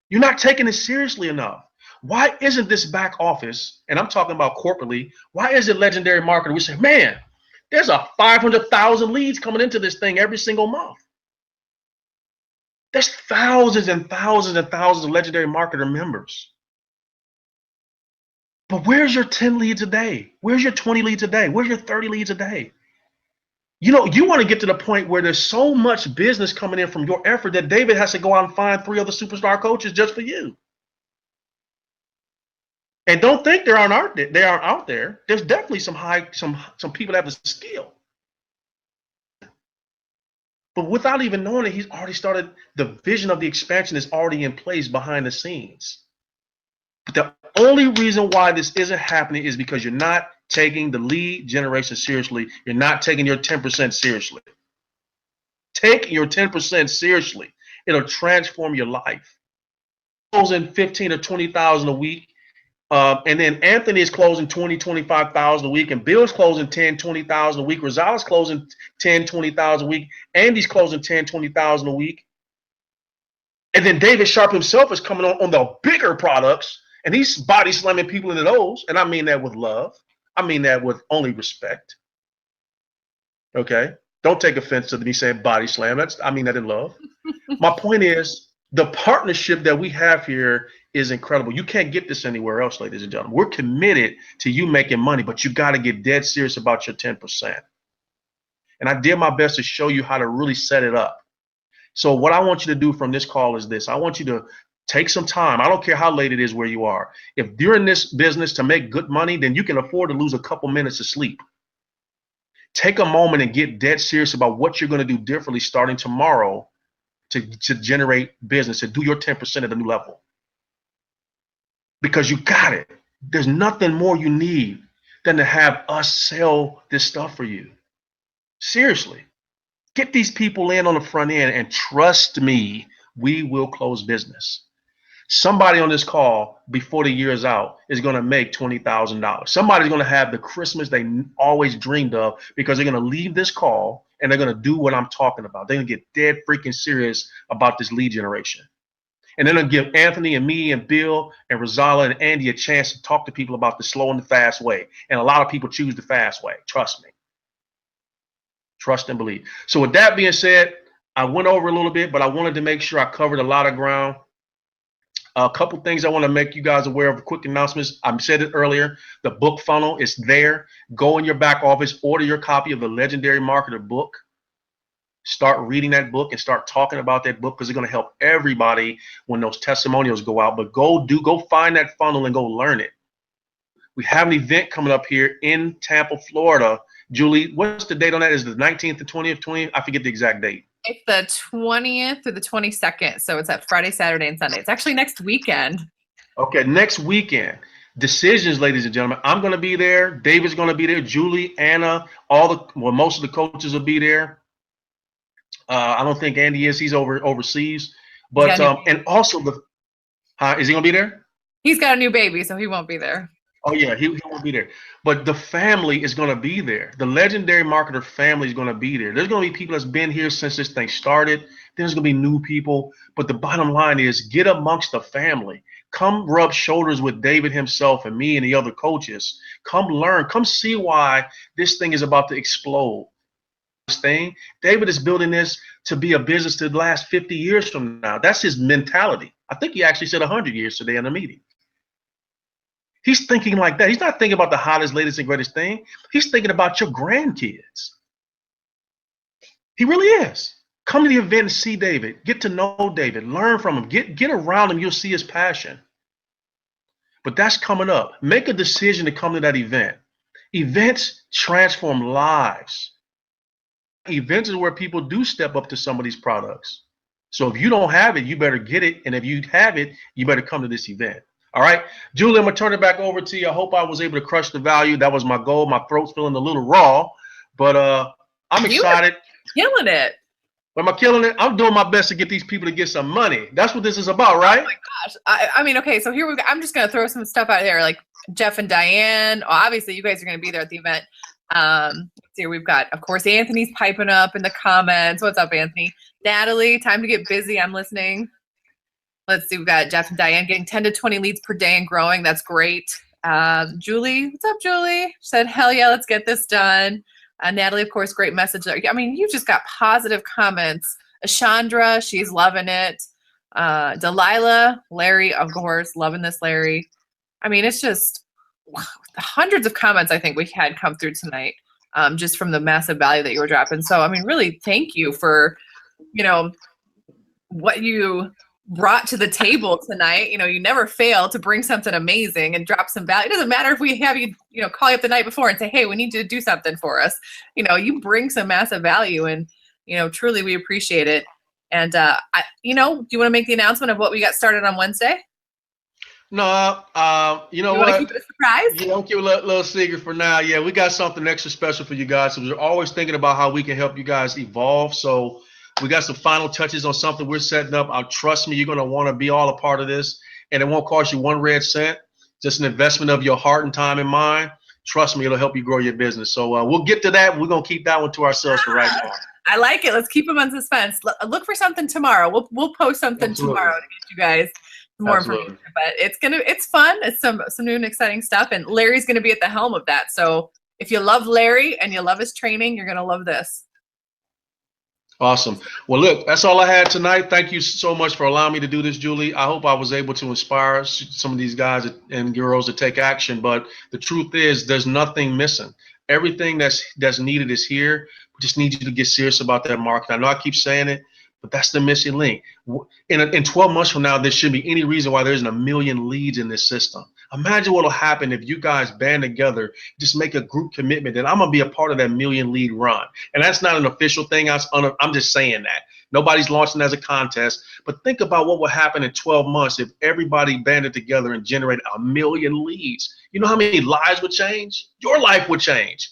You're not taking it seriously enough. Why isn't this back office, and I'm talking about corporately, why is it Legendary Marketer? We say, man, there's a 500,000 leads coming into this thing every single month. There's thousands and thousands and thousands of Legendary Marketer members. But where's your 10 leads a day? Where's your 20 leads a day? Where's your 30 leads a day? You know, you want to get to the point where there's so much business coming in from your effort that David has to go out and find 3 other superstar coaches just for you. And don't think they aren't out there. There's definitely some people that have the skill. But without even knowing it, he's already started. The vision of the expansion is already in place behind the scenes. But the only reason why this isn't happening is because you're not taking the lead generation seriously. You're not taking your 10% seriously. Take your 10% seriously. It'll transform your life. Closing 15 or 20,000 a week. And then Anthony is closing 20, 25,000 a week, and Bill's closing 10, 20,000 a week. Rosales closing 10, 20,000 a week. Andy's closing 10, 20,000 a week. And then David Sharp himself is coming on the bigger products, and he's body slamming people into those. And I mean that with love. I mean that with only respect. Okay? Don't take offense to me saying body slam. I mean that in love. My point is, the partnership that we have here is incredible. You can't get this anywhere else, ladies and gentlemen. We're committed to you making money, but you got to get dead serious about your 10%. And I did my best to show you how to really set it up. So what I want you to do from this call is this. I want you to take some time. I don't care how late it is where you are. If you're in this business to make good money, then you can afford to lose a couple minutes of sleep. Take a moment and get dead serious about what you're going to do differently starting tomorrow to generate business, to do your 10% at a new level. because you got it. There's nothing more you need than to have us sell this stuff for you. Seriously, get these people in on the front end, and trust me, we will close business. Somebody on this call before the year is out is going to make $20,000. Somebody's going to have the Christmas they always dreamed of, because they're going to leave this call and they're going to do what I'm talking about. They're going to get dead freaking serious about this lead generation. And then I'll give Anthony and me and Bill and Rosala and Andy a chance to talk to people about the slow and the fast way. And a lot of people choose the fast way. Trust me. Trust and believe. So with that being said, I went over a little bit, but I wanted to make sure I covered a lot of ground. A couple things I want to make you guys aware of, quick announcements. I said it earlier, the book funnel is there. Go in your back office, order your copy of the Legendary Marketer book. Start reading that book and start talking about that book, because it's going to help everybody when those testimonials go out. But go find that funnel and go learn it. We have an event coming up here in Tampa, Florida. Julie, what's the date on that? Is it the 19th to 20th? I forget the exact date. It's the 20th through the 22nd. So it's that Friday, Saturday, and Sunday. It's actually next weekend. Okay, next weekend. Decisions, ladies and gentlemen. I'm going to be there. David's going to be there. Julie, Anna, most of the coaches will be there. I don't think Andy is. He's overseas. But and also is he going to be there? He's got a new baby, so he won't be there. Oh yeah, he won't be there. But the family is going to be there. The Legendary Marketer family is going to be there. There's going to be people that's been here since this thing started. There's going to be new people. But the bottom line is, get amongst the family. Come rub shoulders with David himself and me and the other coaches. Come learn. Come see why this thing is about to explode. Thing. David is building this to be a business to last 50 years from now. That's his mentality. I think he actually said 100 years today in a meeting. He's thinking like that. He's not thinking about the hottest, latest, and greatest thing. He's thinking about your grandkids. He really is. Come to the event and see David. Get to know David. Learn from him. Get around him. You'll see his passion. But that's coming up. Make a decision to come to that event. Events transform lives. Events is where people do step up to some of these products. So if you don't have it, you better get it. And if you have it, you better come to this event. All right, Julie, I'm going to turn it back over to you. I hope I was able to crush the value. That was my goal. My throat's feeling a little raw, but I'm excited. Killing it. Am I killing it? I'm doing my best to get these people to get some money. That's what this is about, right? Oh my gosh. I mean, okay, so here we go. I'm just going to throw some stuff out there, like Jeff and Diane. Oh, obviously, you guys are going to be there at the event. Let's see, we've got, of course, Anthony's piping up in the comments. What's up, Anthony? Natalie, time to get busy. I'm listening. Let's see, we've got Jeff and Diane getting 10 to 20 leads per day and growing. That's great. Julie, what's up, Julie? She said, hell yeah, let's get this done. Natalie, of course, great message. I mean, you just got positive comments. Ashandra, she's loving it. Delilah, Larry, of course, loving this, Larry. I mean, it's just hundreds of comments I think we had come through tonight, just from the massive value that you were dropping. So, I mean, really, thank you for, what you brought to the table tonight. You never fail to bring something amazing and drop some value. It doesn't matter if we have you, call you up the night before and say, hey, we need you to do something for us. You bring some massive value, and, truly we appreciate it. And, do you want to make the announcement of what we got started on Wednesday? No, you know what? Keep it a surprise? You don't give a little secret for now. Yeah, we got something extra special for you guys. So we're always thinking about how we can help you guys evolve. So we got some final touches on something we're setting up. Trust me, you're going to want to be all a part of this. And it won't cost you 1 red cent. Just an investment of your heart and time and mind. Trust me, it'll help you grow your business. So we'll get to that. We're going to keep that one to ourselves for right now. I like it. Let's keep them on suspense. Look for something tomorrow. We'll post something tomorrow to get you guys more information. But it's fun. It's some new and exciting stuff. And Larry's going to be at the helm of that. So if you love Larry and you love his training, you're going to love this. Awesome. Well, look, that's all I had tonight. Thank you so much for allowing me to do this, Julie. I hope I was able to inspire some of these guys and girls to take action. But the truth is, there's nothing missing. Everything that's needed is here. We just need you to get serious about that market. I know I keep saying it, but that's the missing link. In 12 months from now, there shouldn't be any reason why there isn't 1 million leads in this system. Imagine what will happen if you guys band together, just make a group commitment that I'm going to be a part of that 1 million lead run. And that's not an official thing. I'm just saying that. Nobody's launching as a contest. But think about what would happen in 12 months if everybody banded together and generated 1 million leads. You know how many lives would change? Your life would change.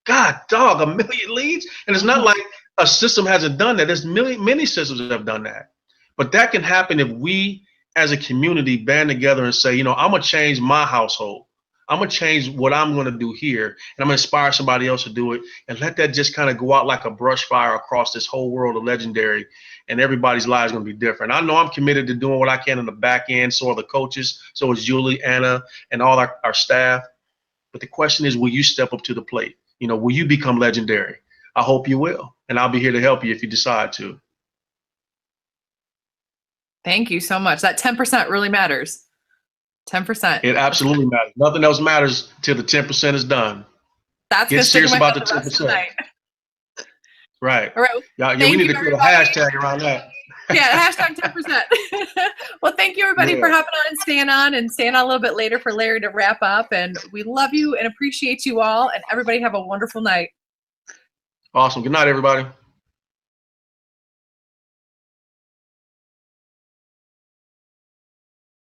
God, dog, 1 million leads? And it's not like a system hasn't done that. There's many systems that have done that. But that can happen if we as a community band together and say, you know, I'm going to change my household. I'm going to change what I'm going to do here, and I'm going to inspire somebody else to do it, and let that just kind of go out like a brush fire across this whole world of Legendary, and everybody's lives going to be different. I know I'm committed to doing what I can in the back end. So are the coaches. So is Julie, Anna, and all our staff. But the question is, will you step up to the plate? You know, will you become legendary? I hope you will, and I'll be here to help you if you decide to. Thank you so much. That 10% really matters. 10%. It absolutely matters. Nothing else matters till the 10% is done. That's Get serious about the 10%. Right. All right. Yeah, we need to create a hashtag around that. Yeah, hashtag 10%. Well, thank you everybody for hopping on and staying on a little bit later for Larry to wrap up. And we love you and appreciate you all. And everybody have a wonderful night. Awesome. Good night, everybody.